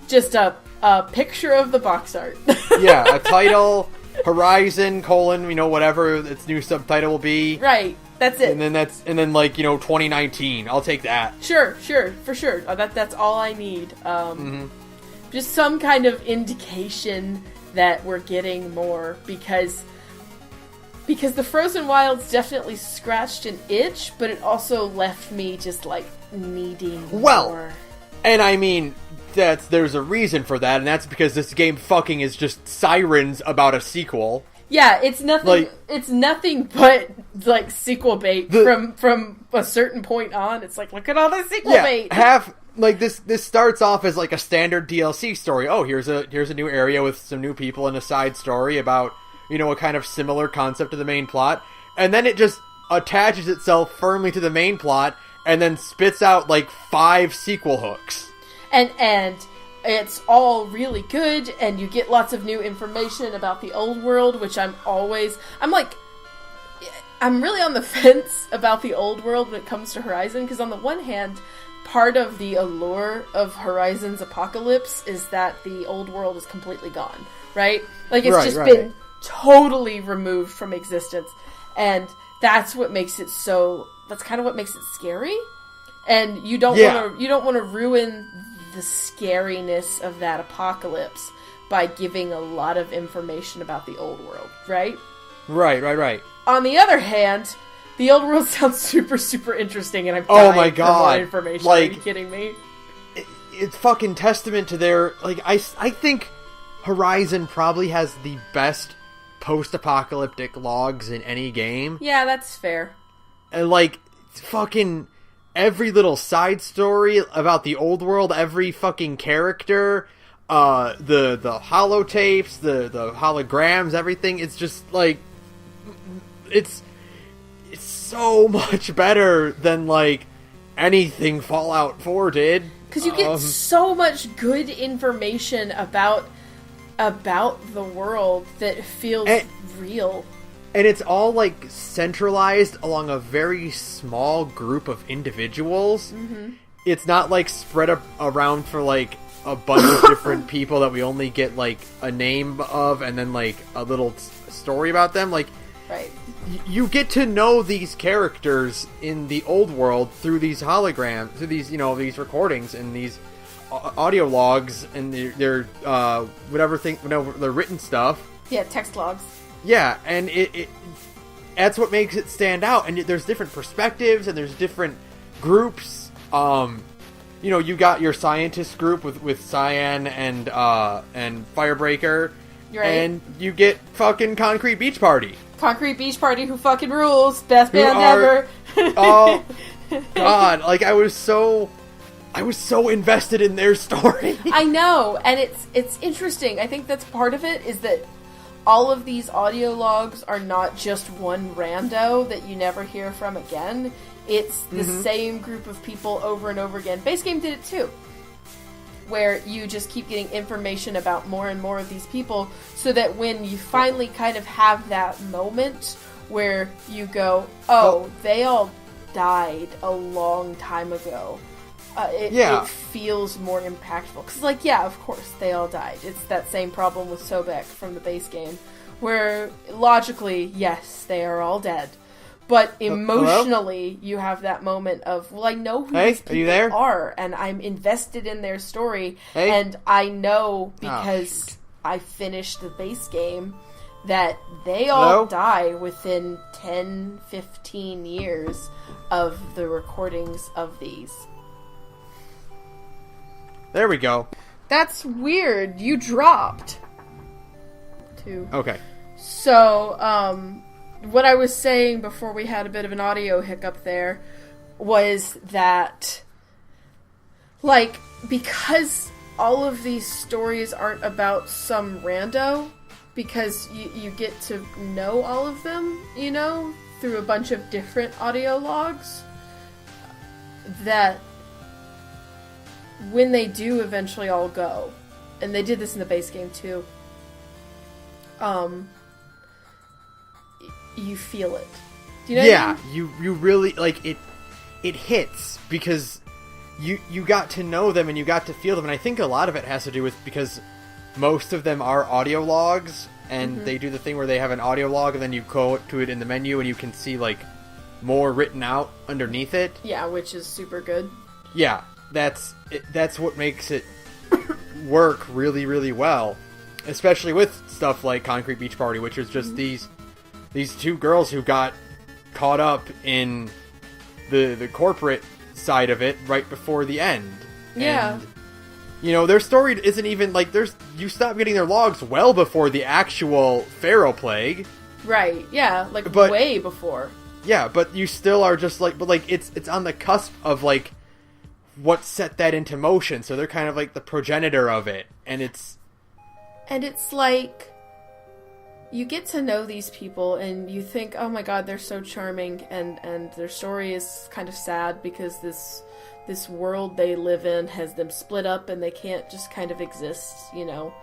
just a picture of the box art. Yeah, a title, Horizon, whatever its new subtitle will be. Right. That's it. And then like, 2019. I'll take that. Sure, for sure. That's all I need. Just some kind of indication that we're getting more, because the Frozen Wilds definitely scratched an itch, but it also left me just like needing more. And I mean, there's a reason for that, and that's because this game fucking is just sirens about a sequel. Yeah, it's nothing. Like, it's nothing but like sequel bait from a certain point on. It's like, look at all this sequel bait. This starts off as like a standard DLC story. Oh, here's a new area with some new people and a side story about a kind of similar concept to the main plot, and then it just attaches itself firmly to the main plot, and then spits out like 5 sequel hooks. And it's all really good, and you get lots of new information about the old world, which I'm really on the fence about the old world when it comes to Horizon, because on the one hand, part of the allure of Horizon's apocalypse is that the old world is completely gone, right? Like, it's been totally removed from existence, and that's what makes it that's kind of what makes it scary, and you don't want to ruin the scariness of that apocalypse by giving a lot of information about the old world, right? Right. On the other hand, the old world sounds super, super interesting, and I'm dying for more information. Like, are you kidding me? It's fucking testament to their... Like, I think Horizon probably has the best post-apocalyptic logs in any game. Yeah, that's fair. And, like, fucking... every little side story about the old world, every fucking character, the holotapes, the holograms, everything, it's just like it's so much better than like anything Fallout 4 did. Because you get so much good information about the world that feels real. And it's all, like, centralized along a very small group of individuals. Mm-hmm. It's not, like, spread around for, like, a bunch of different people that we only get, like, a name of and then, like, a little story about them. Like, right. You get to know these characters in the old world through these holograms, through these, these recordings and these audio logs and their whatever the written stuff. Yeah, text logs. Yeah, and it that's what makes it stand out. And there's different perspectives, and there's different groups. You got your scientist group with Cyan and Firebreaker, right. And you get fucking Concrete Beach Party. Concrete Beach Party, who fucking rules? Best band ever. Oh God! Like I was so invested in their story. I know, and it's interesting. I think that's part of it, is that all of these audio logs are not just one rando that you never hear from again. It's the same group of people over and over again. Base Game did it too, where you just keep getting information about more and more of these people, so that when you finally kind of have that moment where you go, they all died a long time ago. It feels more impactful. Because, of course, they all died. It's that same problem with Sobek from the base game, where, logically, yes, they are all dead. But emotionally, you have that moment of, well, I know who these people are, and I'm invested in their story, and I know because I finished the base game that they all die within 10, 15 years of the recordings of these. There we go. That's weird. You dropped. Okay. So, what I was saying before we had a bit of an audio hiccup there was that, like, because all of these stories aren't about some rando, because you get to know all of them, you know, through a bunch of different audio logs, that when they do eventually all go, and they did this in the base game too, you feel it. Do you know what I mean? you really, like, it hits, because you got to know them and you got to feel them, and I think a lot of it has to do with, because most of them are audio logs, and they do the thing where they have an audio log, and then you go to it in the menu, and you can see, like, more written out underneath it. Yeah, which is super good. Yeah, that's what makes it work really, really well, especially with stuff like Concrete Beach Party, which is just these two girls who got caught up in the corporate side of it right before the end. Yeah. And, you know, their story isn't even, like, you stop getting their logs well before the actual Pharaoh Plague. Right, yeah, like, way before. Yeah, but you still are just, like, but, like, it's on the cusp of, like, what set that into motion, so they're kind of, like, the progenitor of it, and it's... And it's, like, you get to know these people, and you think, oh my god, they're so charming, and their story is kind of sad, because this world they live in has them split up, and they can't just kind of exist, you know.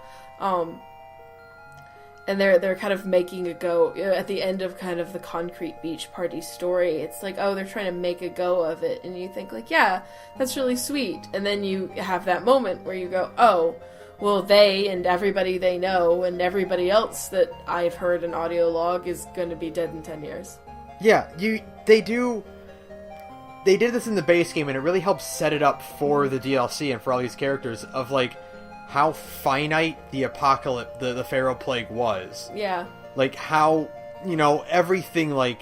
And they're kind of making a go, you know, at the end of kind of the Concrete Beach Party story. It's like, oh, they're trying to make a go of it, and you think, like, yeah, that's really sweet. And then you have that moment where you go, oh, well, they and everybody they know and everybody else that I've heard an audio log is going to be dead in 10 years. Yeah, they did this in the base game, and it really helps set it up for the DLC and for all these characters of, like, how finite the apocalypse, the Pharaoh Plague was. Yeah. Like, how, you know, everything, like,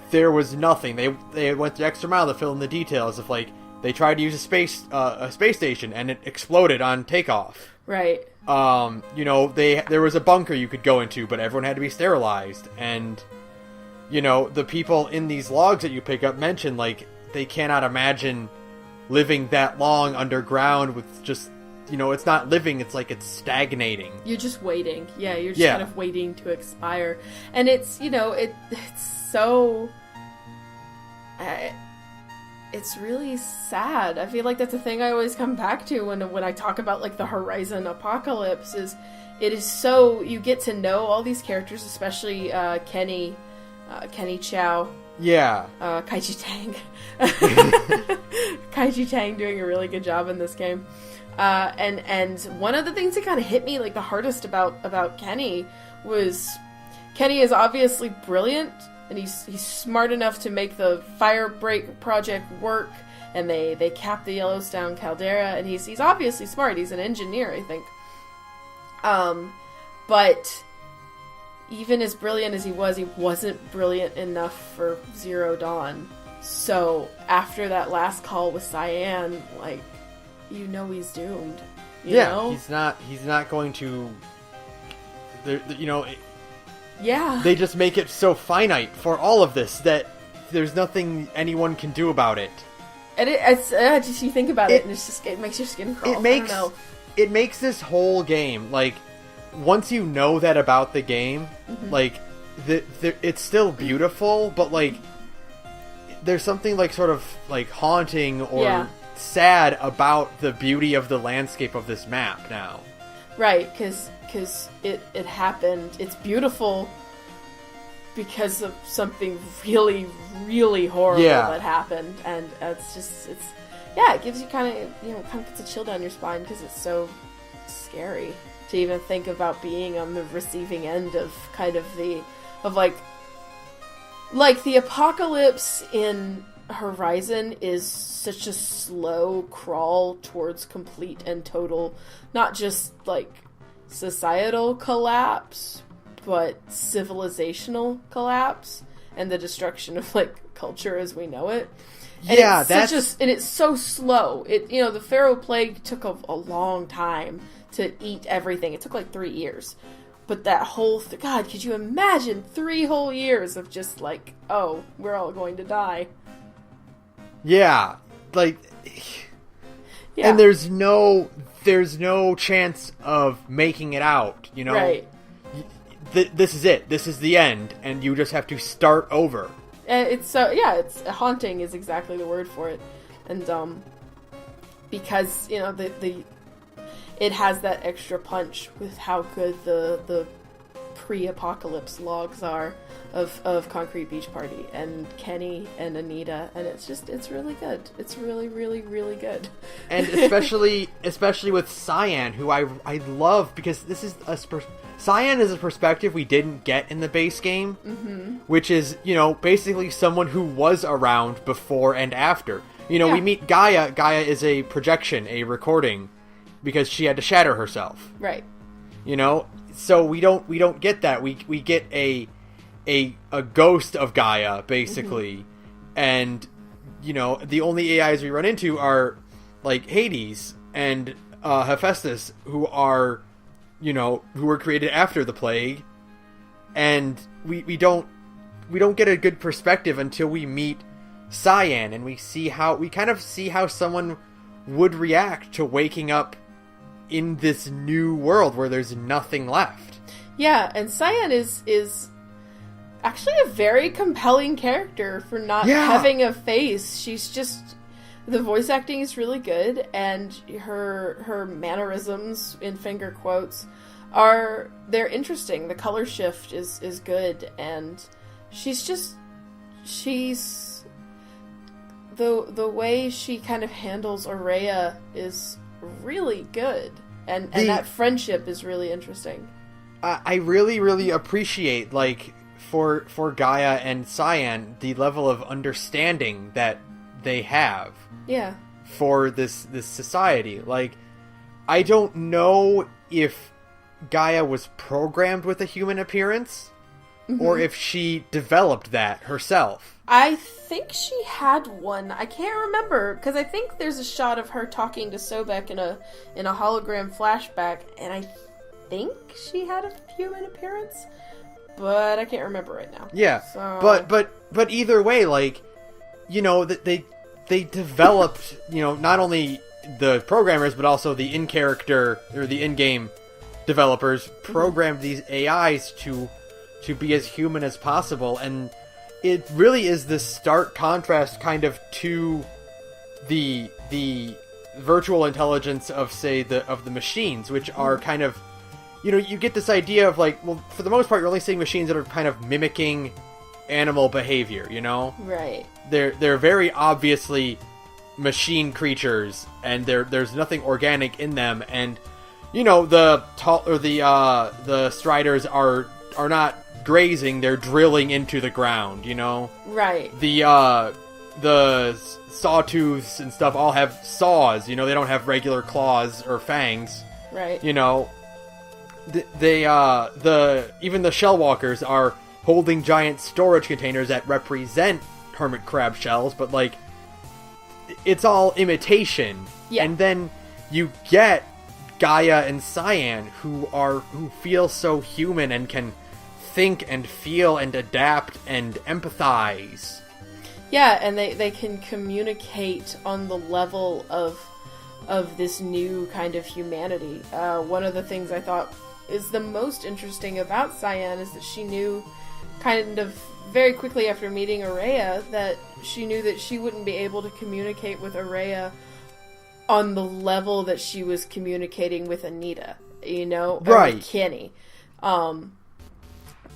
there was nothing. They went the extra mile to fill in the details of, like, they tried to use a space station, and it exploded on takeoff. Right. You know, there was a bunker you could go into, but everyone had to be sterilized, and, you know, the people in these logs that you pick up mention, like, they cannot imagine living that long underground with just, you know, it's not living, it's like it's stagnating. You're just waiting. Yeah, you're just kind of waiting to expire. And it's, you know, it's so... it's really sad. I feel like that's a thing I always come back to when I talk about, like, the Horizon apocalypse, is it is so... You get to know all these characters, especially Kenny Chow. Yeah. Kaiji Tang. Kaiji Tang doing a really good job in this game. And one of the things that kind of hit me, like, the hardest about Kenny was Kenny is obviously brilliant, and he's smart enough to make the Firebreak project work, and they cap the Yellowstone caldera, and he's obviously smart. He's an engineer, I think. But even as brilliant as he wasn't brilliant enough for Zero Dawn. So after that last call with Cyan, like, you know he's doomed. You know? He's not going to... You know... Yeah. They just make it so finite for all of this that there's nothing anyone can do about it. And it's just, you think about it, and it makes your skin crawl. It makes this whole game, like, once you know that about the game, like, it's still beautiful, but, like, there's something, like, sort of, like, haunting or sad about the beauty of the landscape of this map now. Right, because it happened. It's beautiful because of something really, really horrible that happened, and it gives you kind of gets a chill down your spine, because it's so scary to even think about being on the receiving end of kind of like Like, the apocalypse in Horizon is such a slow crawl towards complete and total, not just, like, societal collapse, but civilizational collapse and the destruction of, like, culture as we know it. And yeah, and it's so slow. The Pharaoh Plague took a long time to eat everything. It took, like, 3 years. But that whole... God, could you imagine 3 whole years of just, like, oh, we're all going to die. Yeah. Like... Yeah. And there's no chance of making it out, you know? Right. This is it. This is the end. And you just have to start over. It's haunting is exactly the word for it. And, because, it has that extra punch with how good the pre-apocalypse logs are of Concrete Beach Party and Kenny and Anita, and it's really good. It's really, really, really good. And especially with Cyan, who I love, because this is Cyan is a perspective we didn't get in the base game, which is, basically someone who was around before and after. We meet Gaia. Gaia is a projection, a recording, because she had to shatter herself. Right. So we don't get that. We get a ghost of Gaia, basically. And the only AIs we run into are like Hades and Hephaestus, who were created after the plague. And we don't get a good perspective until we meet Cyan, and we kind of see how someone would react to waking up in this new world where there's nothing left. Yeah, and Cyan is actually a very compelling character for not having a face. She's just... The voice acting is really good, and her mannerisms, in finger quotes, they're interesting. The color shift is good, and she's the way she kind of handles Aurea is really good, and that friendship is really interesting. I really, really appreciate, like, for Gaia and Cyan, the level of understanding that they have. Yeah. For this society. Like, I don't know if Gaia was programmed with a human appearance, or if she developed that herself. I think she had one. I can't remember, because I think there's a shot of her talking to Sobek in a hologram flashback, and I think she had a human appearance, but I can't remember right now. Yeah, so... but either way, like, they developed, not only the programmers, but also the in-character, or the in-game developers programmed these AIs to be as human as possible, and it really is this stark contrast kind of to the virtual intelligence of, say, of the machines, which are kind of, you get this idea of, like, well, for the most part, you're only seeing machines that are kind of mimicking animal behavior, Right. They're very obviously machine creatures, and there's nothing organic in them, and the striders are not grazing, they're drilling into the ground, Right. The sawtooths and stuff all have saws, they don't have regular claws or fangs. Right. Even the shell walkers are holding giant storage containers that represent hermit crab shells, but, like, it's all imitation. Yeah. And then you get Gaia and Cyan, who feel so human and can think and feel and adapt and empathize. Yeah, and they can communicate on the level of this new kind of humanity. One of the things I thought is the most interesting about Cyan is that she knew kind of very quickly after meeting Aurea that she knew that she wouldn't be able to communicate with Aurea on the level that she was communicating with Anita, or right. with Kenny.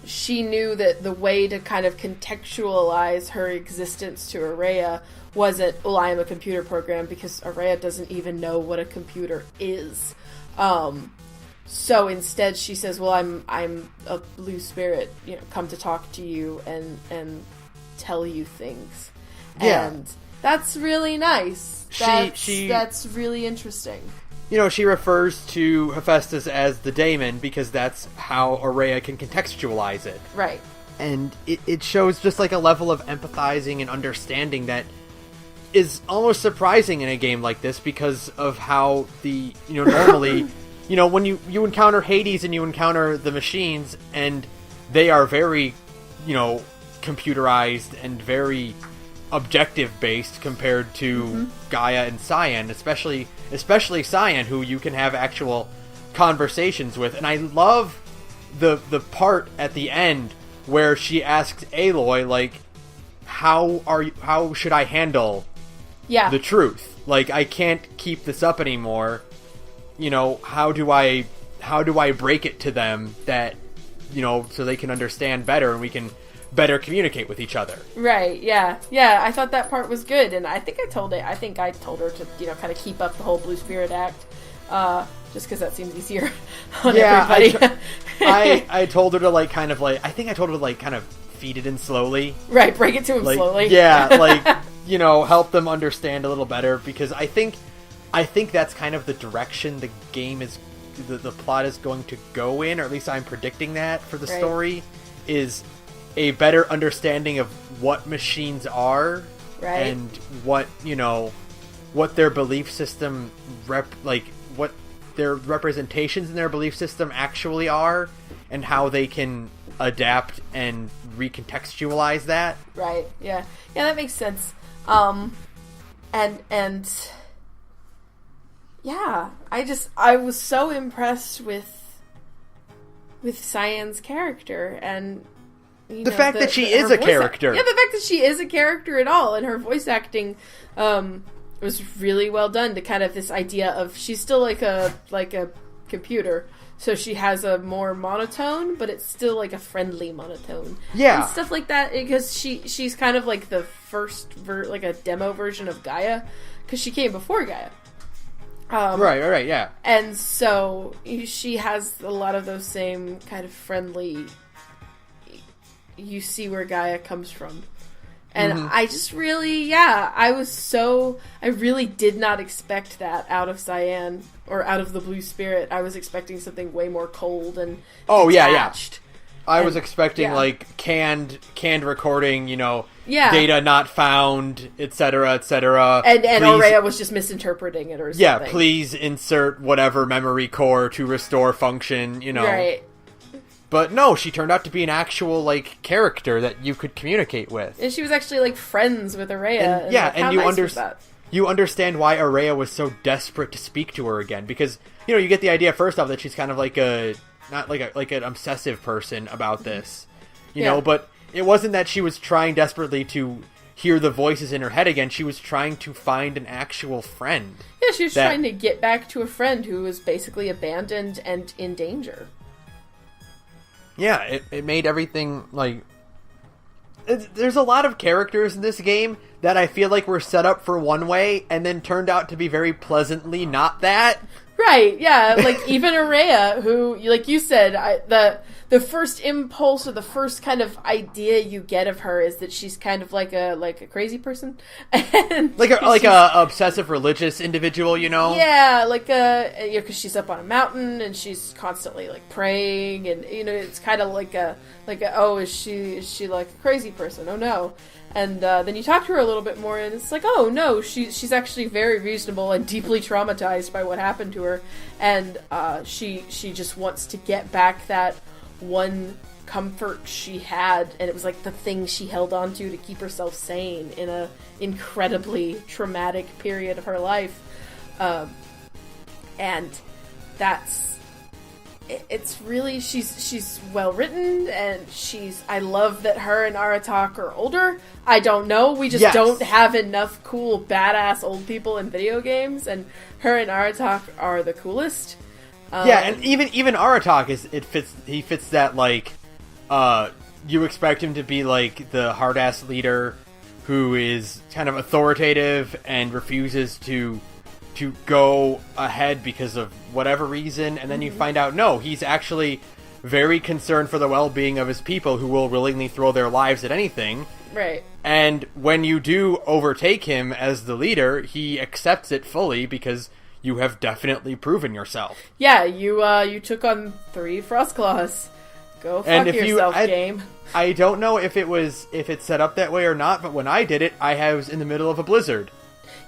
She knew that the way to kind of contextualize her existence to Aurea wasn't, well, I am a computer program, because Aurea doesn't even know what a computer is. So instead she says, well, I'm a blue spirit, come to talk to you and tell you things. Yeah. And that's really nice. That's really interesting. You know, she refers to Hephaestus as the daemon because that's how Aurea can contextualize it. Right. And it shows just like a level of empathizing and understanding that is almost surprising in a game like this because of how normally, when you encounter Hades and you encounter the machines and they are very, computerized and very objective based compared to Gaia and Cyan, especially Cyan, who you can have actual conversations with. And I love the part at the end where she asks Aloy, like, how should I handle the truth? Like, I can't keep this up anymore. How do I break it to them that, so they can understand better and we can better communicate with each other. Right, yeah. Yeah, I thought that part was good, and I think I told her to, kind of keep up the whole Blue Spirit act, just because that seems easier on everybody. I told her to, kind of feed it in slowly. Right, break it to him slowly. Yeah, help them understand a little better, because I think that's kind of the direction the game is, the plot is going to go in, or at least I'm predicting that for the story, is a better understanding of what machines are, and what their belief system what their representations in their belief system actually are, and how they can adapt and recontextualize that. Right. Yeah. Yeah, that makes sense. And yeah, I was so impressed with Cyan's character, and the fact that she is a character. The fact that she is a character at all, and her voice acting was really well done. To kind of this idea of she's still like a computer, so she has a more monotone, but it's still like a friendly monotone. Yeah, and stuff like that, because she's kind of like the first like a demo version of Gaia, because she came before Gaia. Right, yeah. And so she has a lot of those same kind of friendly. You see where Gaia comes from. And I just really, I really did not expect that out of Cyan, or out of the Blue Spirit. I was expecting something way more cold and detached. I was expecting, canned recording, data not found, etc., etc. And Aurea was just misinterpreting it or something. Yeah, please insert whatever memory core to restore function, Right. But no, she turned out to be an actual, character that you could communicate with. And she was actually, friends with Aurea. And you understand why Aurea was so desperate to speak to her again. Because, you get the idea first off that she's kind of like an obsessive person about this. You know, but it wasn't that she was trying desperately to hear the voices in her head again. She was trying to find an actual friend. Yeah, she was trying to get back to a friend who was basically abandoned and in danger. Yeah, it made everything, there's a lot of characters in this game that I feel like were set up for one way, and then turned out to be very pleasantly not that. Right, yeah, even Aurea, who, like you said, the first impulse, or the first kind of idea you get of her is that she's kind of like a crazy person. And like a obsessive religious individual, Yeah, because she's up on a mountain, and she's constantly, praying, and, it's kind of is she like a crazy person? Oh, no. And then you talk to her a little bit more, and it's oh no, she's actually very reasonable and deeply traumatized by what happened to her, and she just wants to get back that one comfort she had, and it was the thing she held on to keep herself sane in a incredibly traumatic period of her life, and it's really she's well written, and I love that her and Aratak are older. I don't know, we just don't have enough cool badass old people in video games, and her and Aratak are the coolest. And even Aratak he fits that you expect him to be the hard ass leader who is kind of authoritative and refuses to go ahead because of whatever reason, and then you find out no, he's actually very concerned for the well-being of his people who will willingly throw their lives at anything. Right. And when you do overtake him as the leader, he accepts it fully because you have definitely proven yourself. Yeah, you took on 3 Frostclaws. Go fuck yourself, game. I don't know if it's set up that way or not, but when I did it, I was in the middle of a blizzard.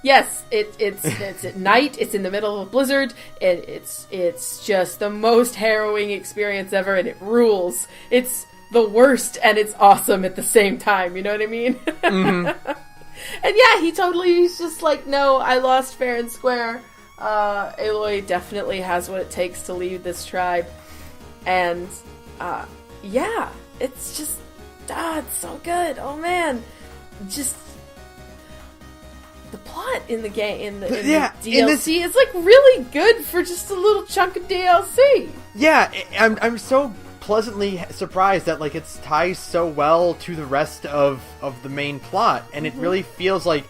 Yes, it's at night. It's in the middle of a blizzard, and it's just the most harrowing experience ever, and it rules. It's the worst, and it's awesome at the same time. You know what I mean? Mm-hmm. And yeah, he's just like, no, I lost fair and square. Aloy definitely has what it takes to lead this tribe, and yeah, it's just it's so good. Oh man, just. The plot in the game, in the DLC, is like really good for just a little chunk of DLC. Yeah, I'm so pleasantly surprised that like it ties so well to the rest of the main plot, and it really feels like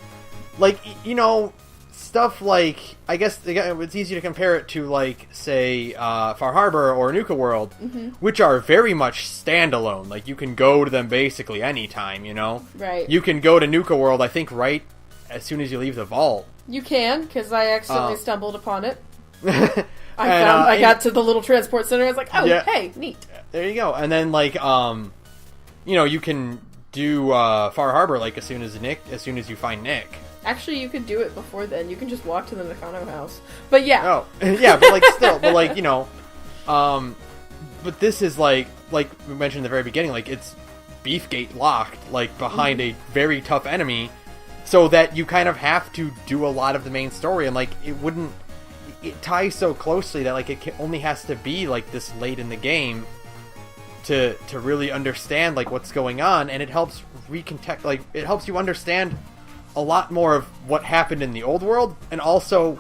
you know, stuff like, I guess it's easy to compare it to like say Far Harbor or Nuka World, which are very much standalone. Like you can go to them basically anytime. You know, right? You can go to Nuka World, I think, right as soon as you leave the vault. You can, because I accidentally stumbled upon it. I got to the little transport center. I was like, oh, yeah. Hey, neat. There you go. And then, like, you know, you can do Far Harbor, like, as soon as you find Nick. Actually, you could do it before then. You can just walk to the Nakano house. But yeah. Oh, yeah, but, like, still, but, like, you know, but this is, like we mentioned in the very beginning, like, it's Beefgate locked, like, behind a very tough enemy, so that you kind of have to do a lot of the main story, and, like, it ties so closely that, like, only has to be, like, this late in the game to really understand, like, what's going on, and it helps it helps you understand a lot more of what happened in the old world, and also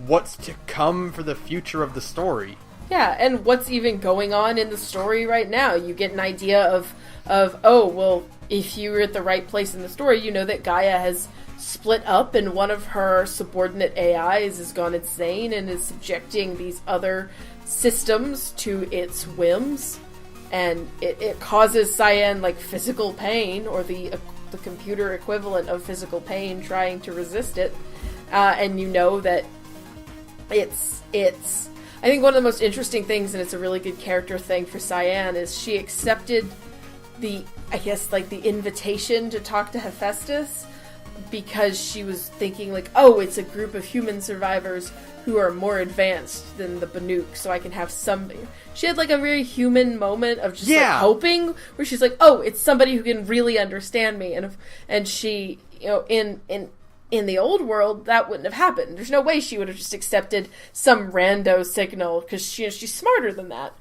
what's to come for the future of the story. Yeah, and what's even going on in the story right now. You get an idea of oh, well, if you were at the right place in the story, you know that Gaia has split up and one of her subordinate AIs has gone insane and is subjecting these other systems to its whims, and it causes Cyan, like, physical pain, or the computer equivalent of physical pain, trying to resist it, and you know that it's I think one of the most interesting things, and it's a really good character thing for Cyan, is she accepted the invitation to talk to Hephaestus because she was thinking, like, oh, it's a group of human survivors who are more advanced than the Banuk, so I can have some... She had, like, a very human moment of just, like, hoping, where she's like, oh, it's somebody who can really understand me, and she, you know, in the old world, that wouldn't have happened. There's no way she would have just accepted some rando signal, because she's smarter than that.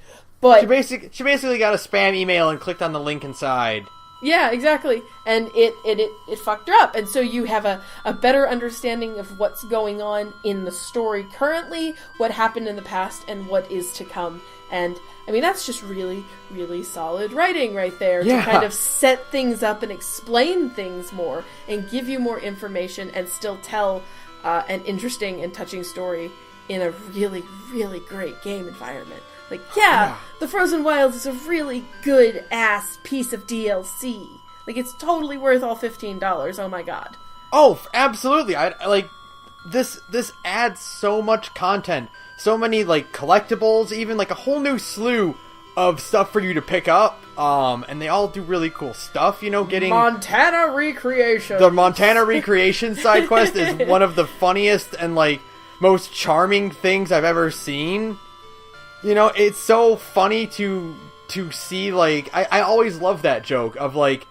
But she basically got a spam email and clicked on the link inside. Yeah, exactly. And it fucked her up. And so you have a better understanding of what's going on in the story currently, what happened in the past, and what is to come. And, I mean, that's just really, really solid writing right there. Yeah. To kind of set things up and explain things more, and give you more information, and still tell an interesting and touching story in a really, really great game environment. Like, yeah, The Frozen Wilds is a really good-ass piece of DLC. Like, it's totally worth all $15. Oh my god. Oh, absolutely. I like, this adds so much content. So many, like, collectibles, even, like, a whole new slew of stuff for you to pick up. And they all do really cool stuff, you know, getting... Montana Recreation. The Montana Recreation side quest is one of the funniest and, like, most charming things I've ever seen. You know, it's so funny to see, like... I always love that joke of, like,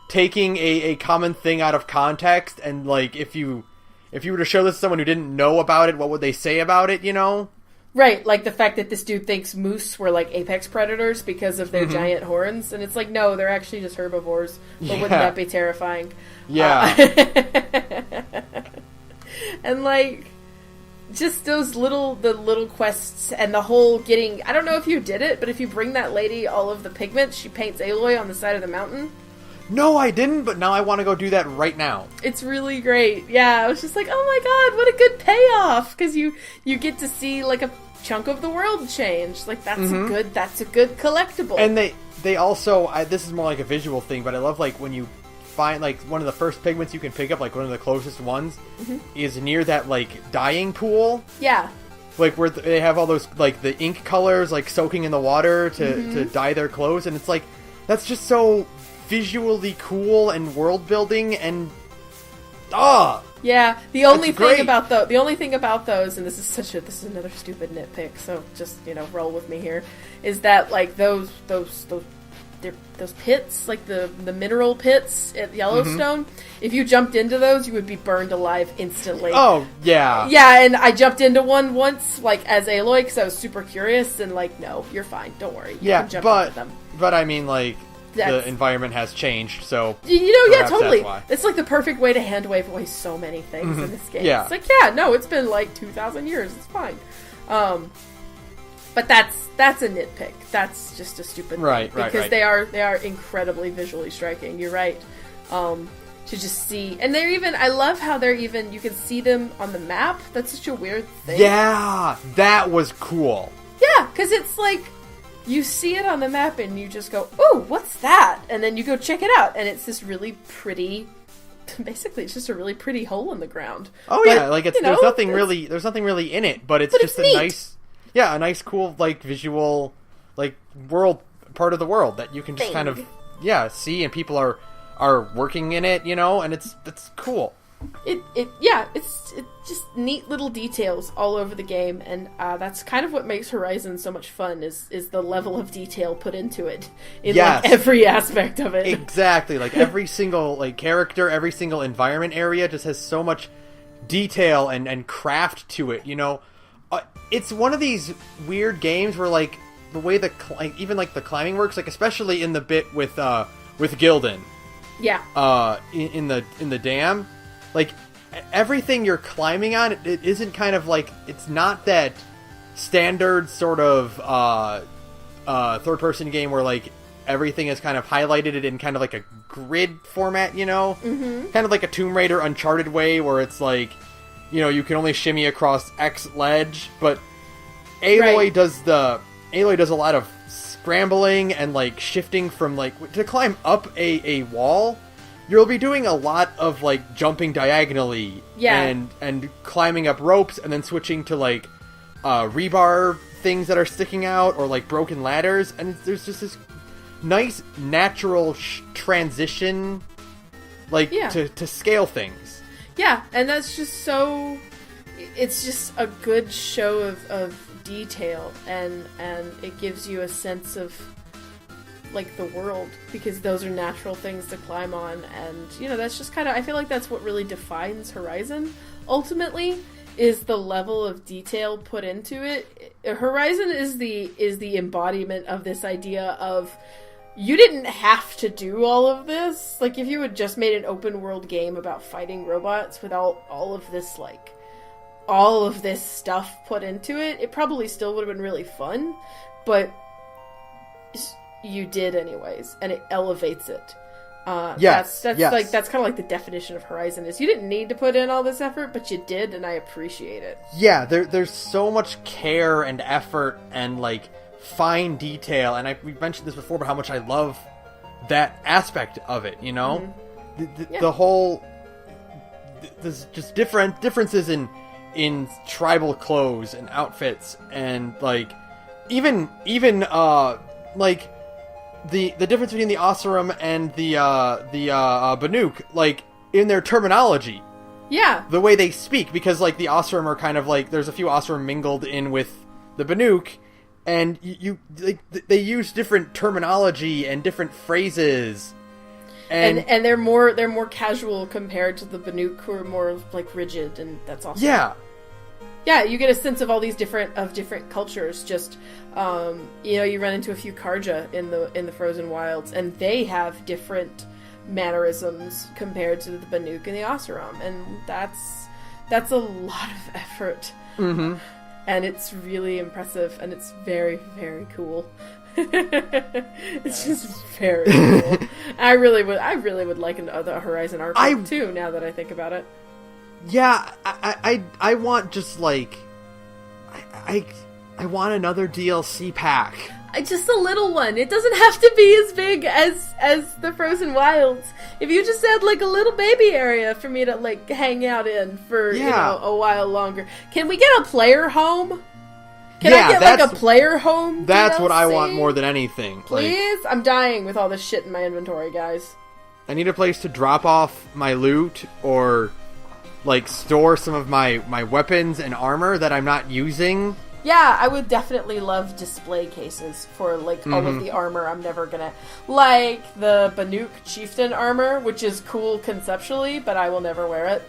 taking a common thing out of context, and, like, if you were to show this to someone who didn't know about it, what would they say about it, you know? Right, like the fact that this dude thinks moose were, like, apex predators because of their giant horns, and it's like, no, they're actually just herbivores. But wouldn't that be terrifying? Yeah. And, like... just those little quests and the whole getting... I don't know if you did it, but if you bring that lady all of the pigments, she paints Aloy on the side of the mountain. no, I didn't, but now I want to go do that right now. It's really great. Yeah, I was just like, oh my god, what a good payoff, because you get to see like a chunk of the world change. Like that's a good collectible. And they also this is more like a visual thing, but I love like when you find like one of the first pigments you can pick up, like one of the closest ones is near that like dyeing pool. Yeah. Like where they have all those like the ink colors like soaking in the water to dye their clothes, and it's like that's just so visually cool and world building and yeah. The only thing about those, and this is another stupid nitpick, so just roll with me here, is that like those pits, like the mineral pits at Yellowstone, if you jumped into those, you would be burned alive instantly. Oh, yeah. Yeah, and I jumped into one once, like, as Aloy, because I was super curious, and, like, no, you're fine, don't worry. You can jump into them. But, I mean, like, the environment has changed, so... yeah, totally. It's, like, the perfect way to hand-wave away so many things in this game. Yeah. It's like, yeah, no, it's been, like, 2,000 years, it's fine. But that's a nitpick. That's just a stupid thing. Because they are incredibly visually striking. You're right. To just see, and I love how you can see them on the map. That's such a weird thing. Yeah, that was cool. Yeah, because it's like, you see it on the map and you just go, ooh, what's that? And then you go check it out, and it's this really pretty, basically it's just a really pretty hole in the ground. Oh yeah, like there's nothing really in it, but it's just a nice, a nice cool like visual, like world part of the world that you can just kind of see, and people are working in it, and it's cool. It's just neat little details all over the game, and that's kind of what makes Horizon so much fun is the level of detail put into it in like every aspect of it. Exactly, like every single like character, every single environment area just has so much detail and craft to it. It's one of these weird games where like the way even like the climbing works, like especially in the bit with Gildan. Yeah. In the dam, like everything you're climbing on, it isn't kind of like, it's not that standard sort of third person game where like everything is kind of highlighted in kind of like a grid format, kind of like a Tomb Raider Uncharted way where it's like, you can only shimmy across X ledge, but Aloy does a lot of scrambling and like shifting from like to climb up a wall. You'll be doing a lot of like jumping diagonally and climbing up ropes and then switching to like rebar things that are sticking out or like broken ladders, and there's just this nice natural transition like to scale things. Yeah, and that's just so, it's just a good show of detail, and it gives you a sense of like the world, because those are natural things to climb on, and that's just kind of, I feel like that's what really defines Horizon ultimately, is the level of detail put into it. Horizon is the embodiment of this idea of, you didn't have to do all of this. Like, if you had just made an open world game about fighting robots without all of this stuff put into it, it probably still would have been really fun, but you did anyways, and it elevates it. That's kind of like the definition of Horizon, is you didn't need to put in all this effort, but you did, and I appreciate it. Yeah, there's so much care and effort and like fine detail, and we've mentioned this before, but how much I love that aspect of it. The whole, there's just differences in tribal clothes and outfits, and like even like the difference between the Oseram and the Banuk, like in their terminology. Yeah. The way they speak, because like the Oseram are kind of like, there's a few Oseram mingled in with the Banuk, and they use different terminology and different phrases. And they're more casual compared to the Banuk, who are more like rigid, and that's awesome. Yeah. Yeah, you get a sense of all these different cultures. Just you run into a few Karja in the Frozen Wilds, and they have different mannerisms compared to the Banuk and the Oseram, and that's a lot of effort. Mm-hmm. And it's really impressive, and it's very, very cool. It's just very cool. I really would like a Horizon RPG too, now that I think about it. Yeah, I want just like... I want another DLC pack. Just a little one. It doesn't have to be as big as the Frozen Wilds. If you just had like a little baby area for me to like hang out in for a while longer. Can we get a player home? Can I get like a player home? That's DLC? what I want more than anything. Please? I'm dying with all this shit in my inventory, guys. I need a place to drop off my loot or like store some of my weapons and armor that I'm not using. Yeah, I would definitely love display cases for, like, all of the armor I'm never gonna... Like, the Banuk Chieftain armor, which is cool conceptually, but I will never wear it.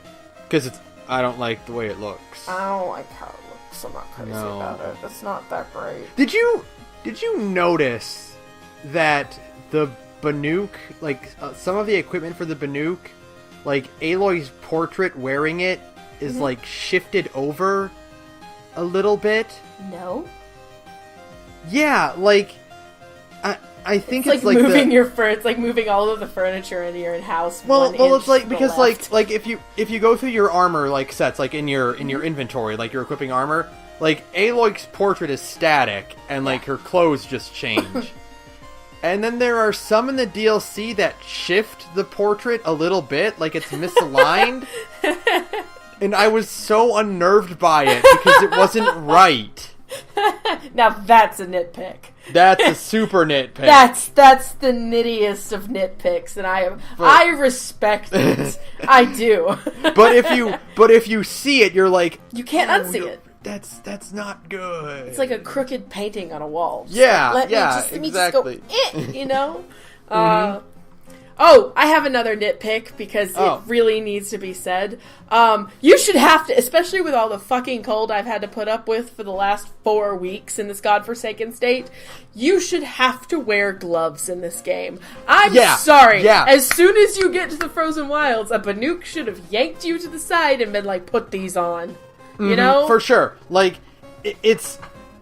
Because I don't like the way it looks. I don't like how it looks. I'm not crazy about it. It's not that great. Did you notice that the Banuk, like, some of the equipment for the Banuk, like, Aloy's portrait wearing it is, like, shifted over a little bit? No. Yeah, like I think it's like moving it's like moving all of the furniture into your house. Well, it's like because like if you go through your armor like sets like in your inventory, like you're equipping armor, like Aloy's portrait is static and like her clothes just change. And then there are some in the DLC that shift the portrait a little bit, like it's misaligned. And I was so unnerved by it because it wasn't right. Now that's a nitpick. That's a super nitpick. That's the nittiest of nitpicks, and I respect it. I do. But if you see it, you're like, you can't unsee it. That's not good. It's like a crooked painting on a wall. Yeah, let exactly. me just go, you know. Oh, I have another nitpick because it really needs to be said. You should have to, especially with all the fucking cold I've had to put up with for the last 4 weeks in this godforsaken state, you should have to wear gloves in this game. I'm sorry. Yeah. As soon as you get to the Frozen Wilds, a Banuk should have yanked you to the side and been like, put these on. You know? For sure. Like, it's...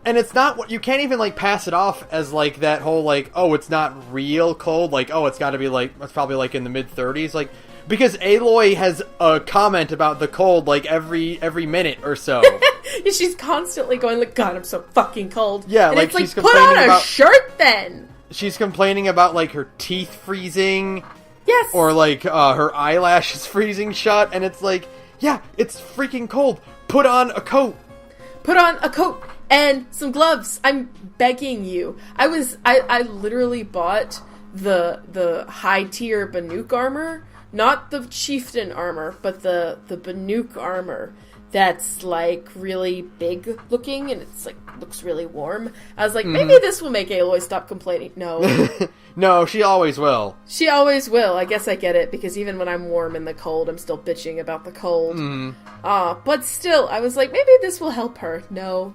And it's not what you can't even like pass it off as like that whole like, oh, it's not real cold, like, oh, it's got to be like, it's probably like in the mid 30s, like, because Aloy has a comment about the cold like every minute or so. She's constantly going like, God, I'm so fucking cold. Yeah, and like it's she's like, put on a shirt then. She's complaining about like her teeth freezing. Yes. Or like her eyelashes freezing shut, and it's like, yeah, it's freaking cold. Put on a coat. Put on a coat. And some gloves. I'm begging you. I literally bought the high tier Banuk armor, not the Chieftain armor, but the Banuk armor that's like really big looking and it's like looks really warm. I was like, maybe this will make Aloy stop complaining. No. No, she always will. She always will. I guess I get it, because even when I'm warm in the cold, I'm still bitching about the cold. But still, I was like, maybe this will help her. No,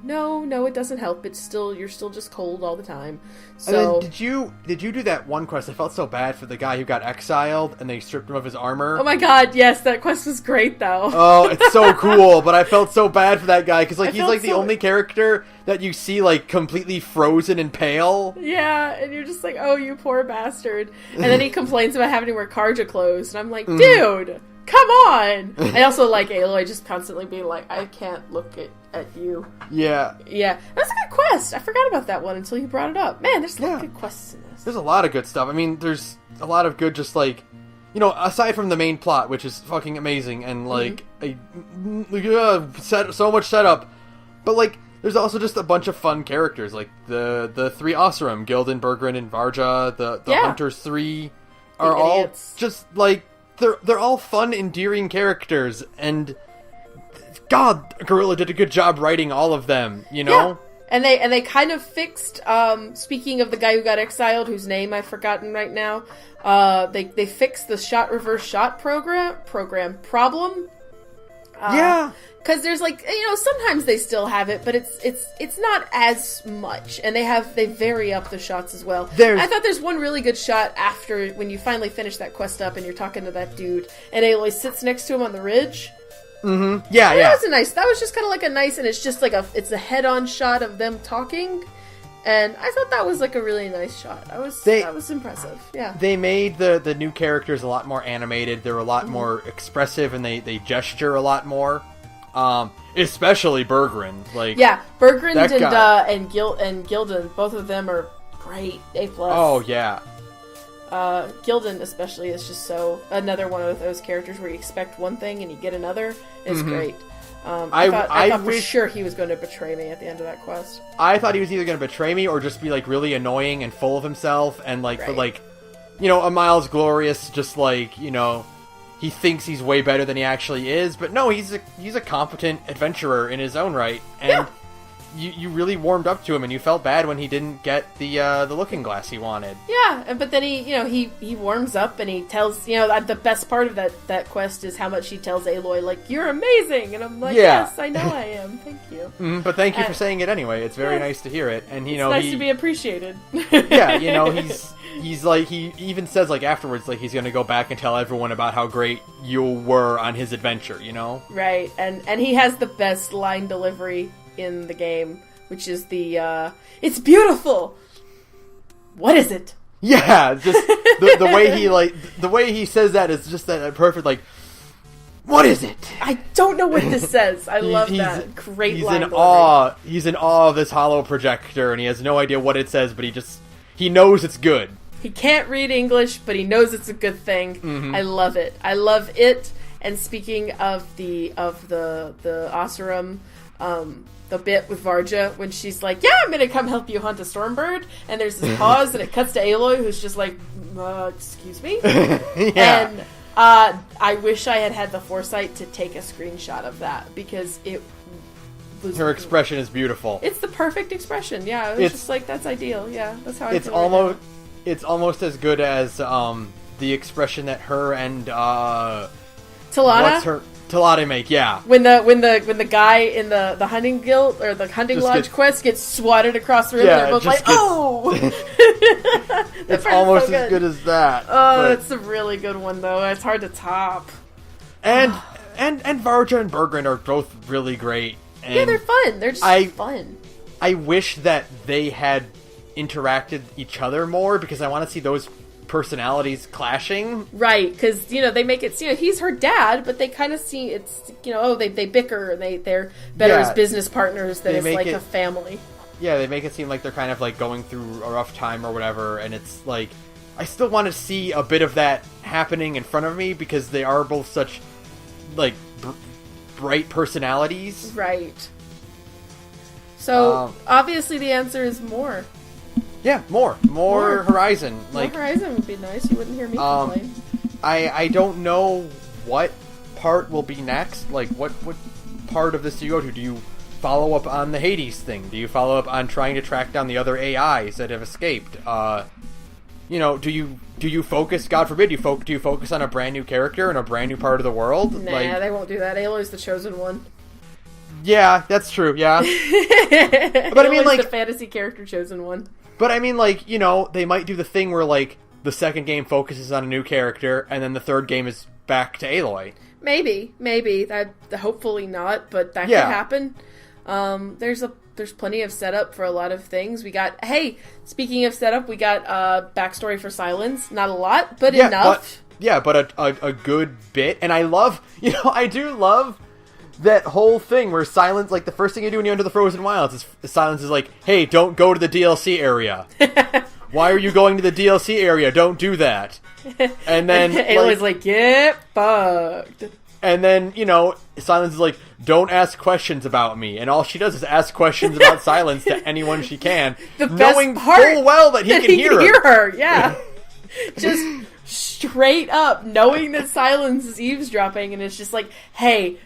it doesn't help. You're still just cold all the time. So did you do that one quest? I felt so bad for the guy who got exiled and they stripped him of his armor. Oh my god, yes, that quest was great though. Oh, it's so cool, but I felt so bad for that guy because like he's like the only character that you see like completely frozen and pale. Yeah, and you're just like, oh, you poor bastard. And then he complains about having to wear Gorge clothes, and I'm like, dude, come on. I also like Aloy just constantly being like, I can't look at you. Yeah. That's a good quest. I forgot about that one until you brought it up. Man, there's a lot of good quests in this. There's a lot of good stuff. I mean, there's a lot of good just like, you know, aside from the main plot, which is fucking amazing and like so much setup, but like there's also just a bunch of fun characters, like the three Oseram, Gildan, Berggren, and Varja. The Hunters 3 are all just like they're all fun, endearing characters, and God, Guerrilla did a good job writing all of them. You know. Yeah. And they kind of fixed, speaking of the guy who got exiled, whose name I've forgotten right now, they fixed the reverse shot problem. Yeah. Because there's like, you know, sometimes they still have it, but it's not as much. And they vary up the shots as well. I thought there's one really good shot after, when you finally finish that quest up and you're talking to that dude, and Aloy sits next to him on the ridge. Yeah. That was just kind of like a nice, and it's just like it's a head-on shot of them talking, And I thought that was like a really nice shot. That was impressive. Yeah. They made the new characters a lot more animated. They're a lot more expressive, and they gesture a lot more. Especially Berggren. Like, yeah, Berggren and Gildan, both of them are great. A+. Oh yeah. Gildan especially is just another one of those characters where you expect one thing and you get another. It's great. I thought for sure he was going to betray me at the end of that quest. I thought he was either going to betray me or just be like really annoying and full of himself and like for like, a Miles Glorious, just like, he thinks he's way better than he actually is, but no, he's a competent adventurer in his own right, and you really warmed up to him, and you felt bad when he didn't get the looking glass he wanted. Yeah, but then he warms up and he tells, the best part of that quest is how much he tells Aloy, like, you're amazing, and I'm like, yes, I know I am, thank you. But thank you for saying it anyway. It's very nice to hear it, and it's nice to be appreciated. He's like, he even says like afterwards, like he's gonna go back and tell everyone about how great you were on his adventure, Right, and he has the best line delivery in the game, which is it's beautiful. What is it? Yeah, just the way he says that is just that perfect, like, what is it? I don't know what this says. I love that. Great line delivery. He's in awe of this hollow projector, and he has no idea what it says, but he knows it's good. He can't read English, but he knows it's a good thing. Mm-hmm. I love it. I love it. And speaking of the Asurum, the bit with Varja when she's like, yeah, I'm gonna come help you hunt a Stormbird, and there's this pause and it cuts to Aloy, who's just like, excuse me? Yeah. And I wish I had the foresight to take a screenshot of that, because it was... Her expression is beautiful. It's the perfect expression, yeah. It's just like, that's ideal, yeah. That's how I feel almost, right now. It's almost as good as the expression that her and... Talada make, yeah. When the guy in the hunting guild or the hunting lodge quest gets swatted across the room, they're both like, oh! It's almost as good as that. Oh, it's a really good one though. It's hard to top. And Varja and Berggren are both really great. And yeah, they're fun. They're just fun. I wish that they had interacted each other more, because I want to see those personalities clashing. Right, because, they make it, he's her dad, but they kind of see it's, they bicker, and they're better as business partners than as, like, a family. Yeah, they make it seem like they're kind of, like, going through a rough time or whatever, and it's, like, I still want to see a bit of that happening in front of me, because they are both such, like, bright personalities. Right. So, obviously the answer is more. Yeah, more Horizon. Like, more Horizon would be nice. You wouldn't hear me complain. I don't know what part will be next. Like, what part of this do you go to? Do you follow up on the Hades thing? Do you follow up on trying to track down the other AIs that have escaped? Do you focus? God forbid, do you focus on a brand new character in a brand new part of the world? Nah, they won't do that. Aloy's the chosen one. Yeah, that's true. Yeah, but I mean, like, the fantasy character chosen one. But I mean, like, they might do the thing where, like, the second game focuses on a new character, and then the third game is back to Aloy. Maybe. That hopefully not, but that could happen. There's plenty of setup for a lot of things. Speaking of setup, we got backstory for Silence. Not a lot, but enough. But a good bit. And I love, I do love that whole thing where Silence, like, the first thing you do when you enter the Frozen Wilds is Silence is like, hey, don't go to the DLC area. Why are you going to the DLC area? Don't do that. And then Aloy's like, get fucked. And then, Silence is like, don't ask questions about me. And all she does is ask questions about Silence to anyone she can, knowing full well that he can hear her. Yeah. Just straight up knowing that Silence is eavesdropping, and it's just like, hey,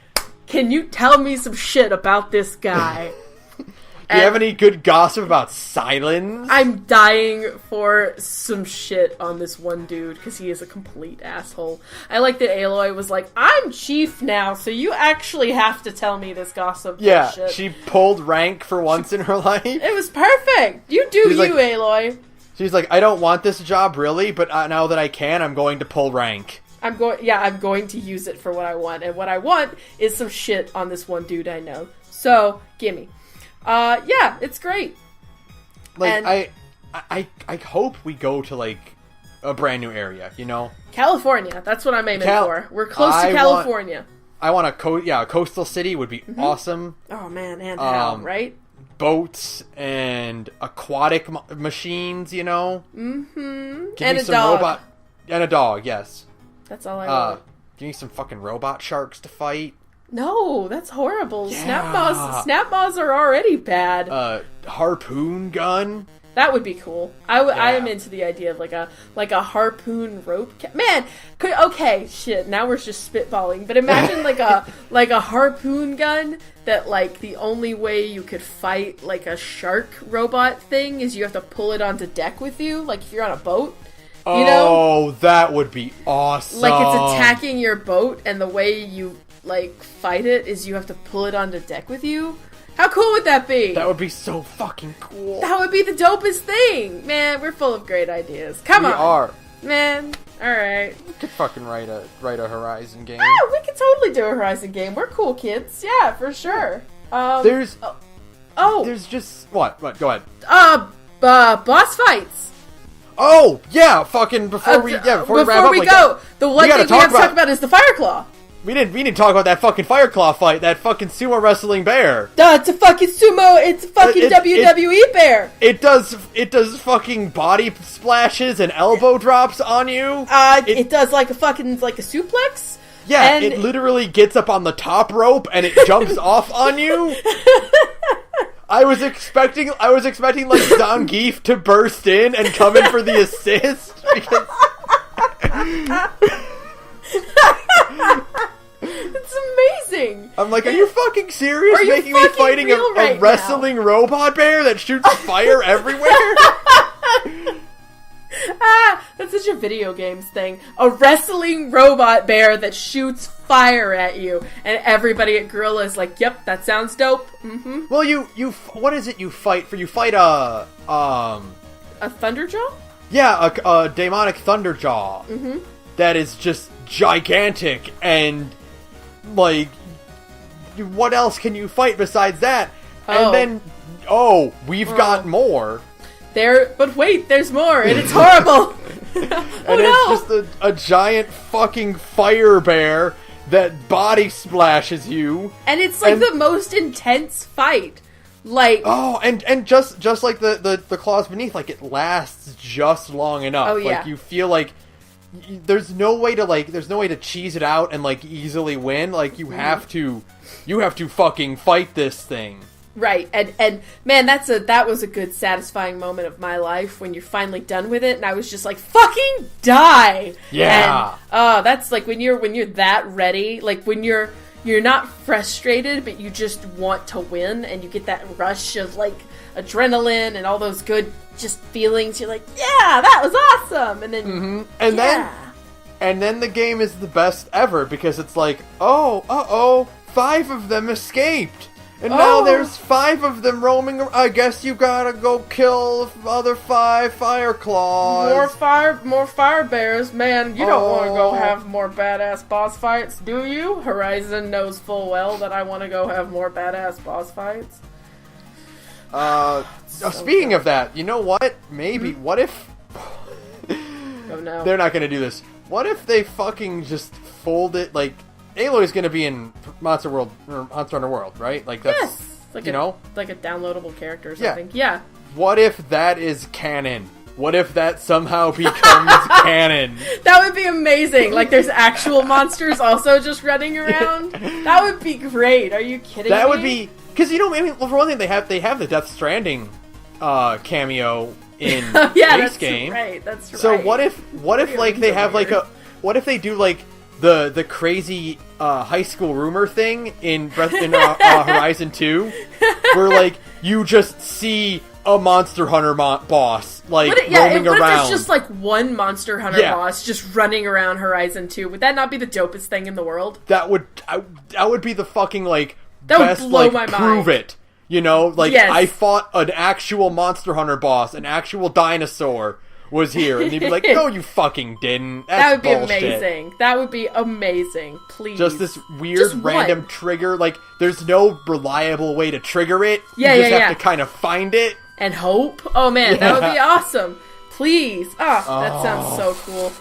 can you tell me some shit about this guy? Do you have any good gossip about Silence? I'm dying for some shit on this one dude, because he is a complete asshole. I like that Aloy was like, I'm chief now, so you actually have to tell me this gossip bullshit. She pulled rank for once in her life. It was perfect. You do you, Aloy. She's like, I don't want this job, really, but now that I can, I'm going to pull rank. I'm going to use it for what I want, and what I want is some shit on this one dude I know. So, gimme. It's great. Like, I hope we go to, like, a brand new area, you know? California. That's what I'm aiming for. We're close to California. I want a coastal city would be awesome. Oh, man, and how, right? Boats and aquatic machines, you know? Mm-hmm. Give and me a some dog. robot... And a dog, yes. That's all I want. Give me some fucking robot sharks to fight. No, that's horrible. Yeah. Snap maws are already bad. Harpoon gun. That would be cool. I am into the idea of like a harpoon rope. Man, okay, shit. Now we're just spitballing. But imagine like a harpoon gun that like the only way you could fight like a shark robot thing is you have to pull it onto deck with you. Like if you're on a boat. You know? Oh, that would be awesome. Like it's attacking your boat, and the way you like fight it is you have to pull it onto deck with you. How cool would that be? That would be so fucking cool. That would be the dopest thing. Man, we're full of great ideas. Come on. We are. Man, alright. We could fucking write a Horizon game. Ah, we could totally do a Horizon game. We're cool kids. Yeah, for sure. There's just... What? Go ahead. Boss fights. Oh, yeah, fucking before we wrap up. The one thing we have to talk about is the Fireclaw. We didn't talk about that fucking Fireclaw fight, that fucking sumo wrestling bear. Duh, it's a fucking sumo, it's a fucking WWE bear. It does fucking body splashes and elbow drops on you. It does like a suplex. Yeah, it literally gets up on the top rope and it jumps off on you. I was expecting like Zangief to burst in and come in for the assist because it's amazing. I'm like, are you fucking serious? Are you making me fighting a wrestling robot bear that shoots fire everywhere? That's such a video games thing. A wrestling robot bear that shoots fire at you, and everybody at Gorilla is like, "Yep, that sounds dope." Mm-hmm. Well, you what is it you fight for? You fight a Thunderjaw? Yeah, a demonic Thunderjaw. Mm-hmm. That is just gigantic, and like, what else can you fight besides that? And then, we've got more. But wait, there's more, and it's horrible. It's just a giant fucking fire bear that body splashes you, and it's like the most intense fight. Like and just like the claws beneath, like it lasts just long enough. Oh yeah, like you feel like there's no way to cheese it out and like easily win. Like you have to fucking fight this thing. Right, and man, that was a good, satisfying moment of my life when you're finally done with it, and I was just like, "Fucking die!" Yeah. And that's like when you're that ready, like when you're not frustrated, but you just want to win, and you get that rush of like adrenaline and all those good just feelings. You're like, "Yeah, that was awesome!" And then, and then the game is the best ever because it's like, 5 of them escaped. And now there's 5 of them roaming. I guess you gotta go kill the other 5 Fireclaws. More fire bears, man. You don't want to go have more badass boss fights, do you? Horizon knows full well that I want to go have more badass boss fights. Speaking of that, you know what? Maybe. What if? Oh no. They're not gonna do this. What if they fucking just fold it like? Aloy's gonna be in Monster Hunter World, right? Like that's like a downloadable character or something. Yeah. What if that is canon? What if that somehow becomes canon? That would be amazing. Like there's actual monsters also just running around. That would be great. Are you kidding me? That would be because for one thing they have the Death Stranding cameo in base game. Right. That's right. So what if like they have like what if they do like the crazy high school rumor thing in Horizon 2, where like you just see a Monster Hunter boss like roaming around. What if it's just like one Monster Hunter boss just running around Horizon 2? Would that not be the dopest thing in the world? That would be the fucking like that best would blow my prove mind. It. You know, like I fought an actual Monster Hunter boss, an actual dinosaur was here, and they'd be like, "No, you fucking didn't." That's that would be bullshit. amazing. That would be amazing. Please, just this weird random trigger. Like, there's no reliable way to trigger it. You just have to kind of find it. and hope. Oh man, that would be awesome. Please. That sounds so cool.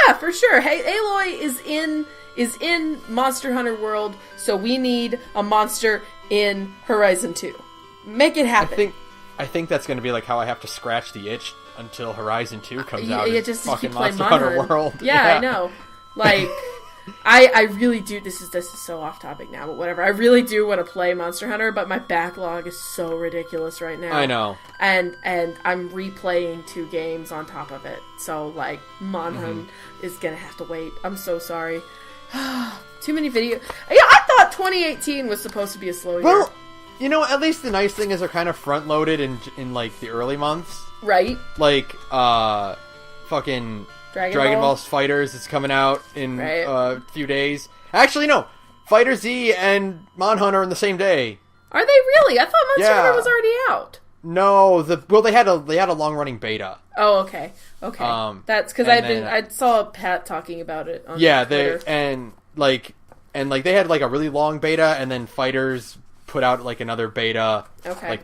Yeah, for sure. Hey, Aloy is in Monster Hunter World, so we need a monster in Horizon 2. Make it happen. I think that's going to be like how I have to scratch the itch until Horizon 2 comes out. Yeah, just to fucking keep playing Monster Hunter World. Yeah, I know. Like, I really do. This is so off topic now, but whatever. I really do want to play Monster Hunter, but my backlog is so ridiculous right now. I know. And I'm replaying 2 games on top of it. So, like, Monhun is going to have to wait. I'm so sorry. Too many videos. Yeah, I thought 2018 was supposed to be a slow year. Well, you know, at least the nice thing is they're kind of front-loaded in like, the early months. Right. Like, fucking Dragon Ball Fighters is coming out in a few days. Actually, no. Fighter Z and Monhun are in the same day. Are they really? I thought Monster Hunter was already out. No, they had a long-running beta. Oh, okay. That's because I saw Pat talking about it on Twitter. They had like a really long beta, and then Fighters put out like another beta. Okay.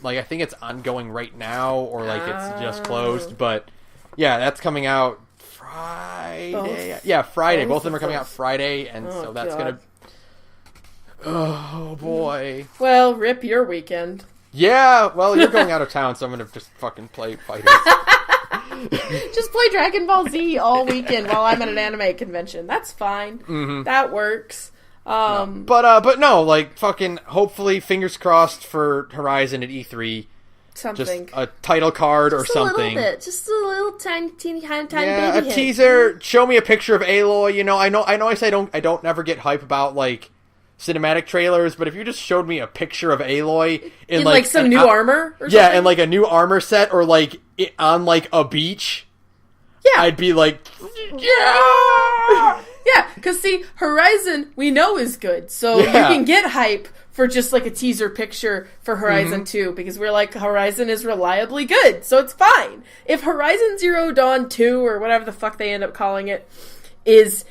Like I think it's ongoing right now, or like it's just closed. But yeah, that's coming out Friday. Both. Yeah, Friday. Both of them are coming out Friday, and so that's God. Oh boy. Well, rip your weekend. Yeah, well, you're going out of town, so I'm gonna just fucking play Fighters. Just play Dragon Ball Z all weekend while I'm at an anime convention. That's fine. Mm-hmm. That works. But no, like, fucking, hopefully, fingers crossed for Horizon at E3. Something. Just a title card or something. Just a little bit. Just a little tiny baby a hit. teaser. Show me a picture of Aloy. You know, I know I say I don't never get hype about, like, cinematic trailers, but if you just showed me a picture of Aloy in like some new armor or something? Yeah, and like a new armor set, or like on like a beach, I'd be like, yeah, because see, Horizon we know is good, so you can get hype for just like a teaser picture for Horizon 2, because we're like, Horizon is reliably good, so it's fine. If Horizon Zero Dawn 2, or whatever the fuck they end up calling it, is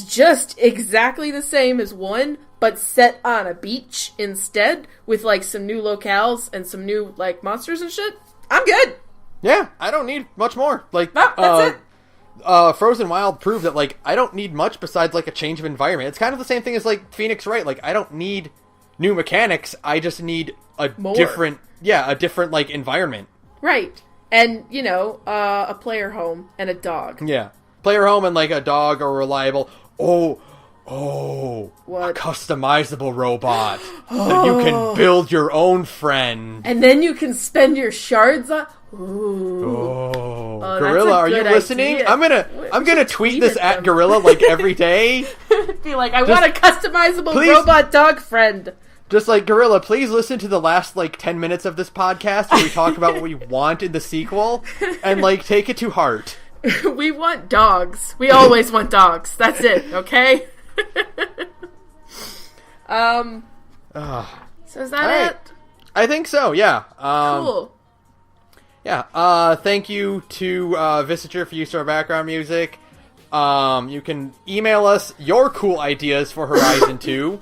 just exactly the same as 1, but set on a beach instead, with like some new locales and some new like monsters and shit, I'm good. Yeah, I don't need much more. Like, that's it. Frozen Wild proved that, like, I don't need much besides like a change of environment. It's kind of the same thing as like Phoenix Wright. Like, I don't need new mechanics. I just need a different like environment. Right. And you know, a player home and a dog. Yeah. Player home and like a dog are reliable. What? A customizable robot that you can build your own friend. And then you can spend your shards on... Gorilla, are you listening? Idea. I'm gonna tweet this at Gorilla like every day. Be like, I want a customizable robot dog friend. Just like, Gorilla, please listen to the last like 10 minutes of this podcast where we talk about what we want in the sequel, and like take it to heart. We want dogs. We always want dogs. That's it, okay? So is that it? I think so, yeah. Cool. Yeah, thank you to Visager for use of our background music. You can email us your cool ideas for Horizon 2.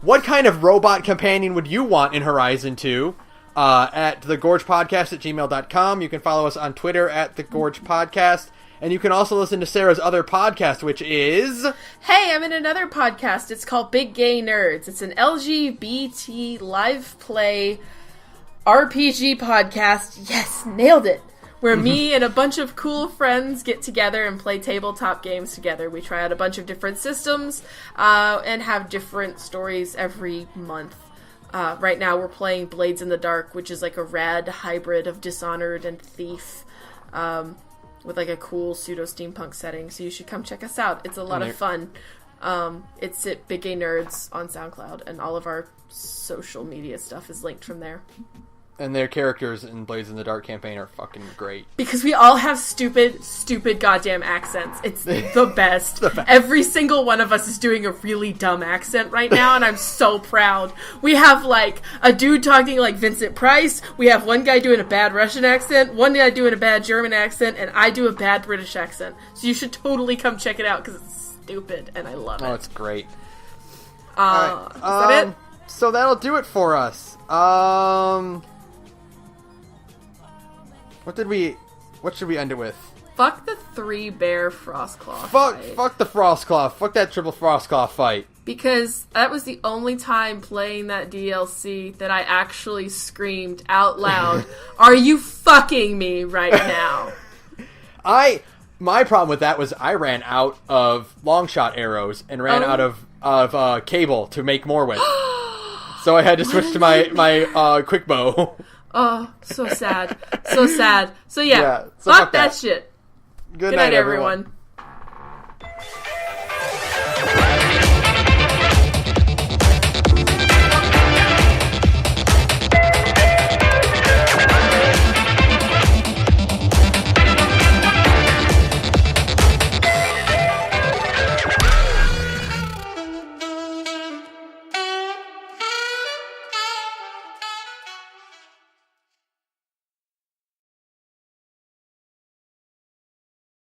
What kind of robot companion would you want in Horizon 2? At thegorgepodcast@gmail.com. You can follow us on Twitter at thegorgepodcast. And you can also listen to Sarah's other podcast, which is... Hey, I'm in another podcast. It's called Big Gay Nerds. It's an LGBT live play RPG podcast. Yes, nailed it. Where me and a bunch of cool friends get together and play tabletop games together. We try out a bunch of different systems and have different stories every month. Right now we're playing Blades in the Dark, which is like a rad hybrid of Dishonored and Thief. With like a cool pseudo-steampunk setting, so you should come check us out. It's a lot of fun. It's at Big Gay Nerds on SoundCloud, and all of our social media stuff is linked from there. And their characters in Blades in the Dark campaign are fucking great. Because we all have stupid goddamn accents. It's the best. Every single one of us is doing a really dumb accent right now, and I'm so proud. We have, like, a dude talking like Vincent Price. We have one guy doing a bad Russian accent, one guy doing a bad German accent, and I do a bad British accent. So you should totally come check it out, because it's stupid, and I love it. Oh, it's great. Is that it? So that'll do it for us. What should we end it with? Fuck the 3-bear Frostclaw fight. Fuck the Frostclaw. Fuck that triple Frostclaw fight. Because that was the only time playing that DLC that I actually screamed out loud, "Are you fucking me right now?" My problem with that was I ran out of long shot arrows and ran out of cable to make more with. So I had to switch to my quick bow. Oh, so sad. So sad. So yeah, so fuck that shit. Good night, everyone.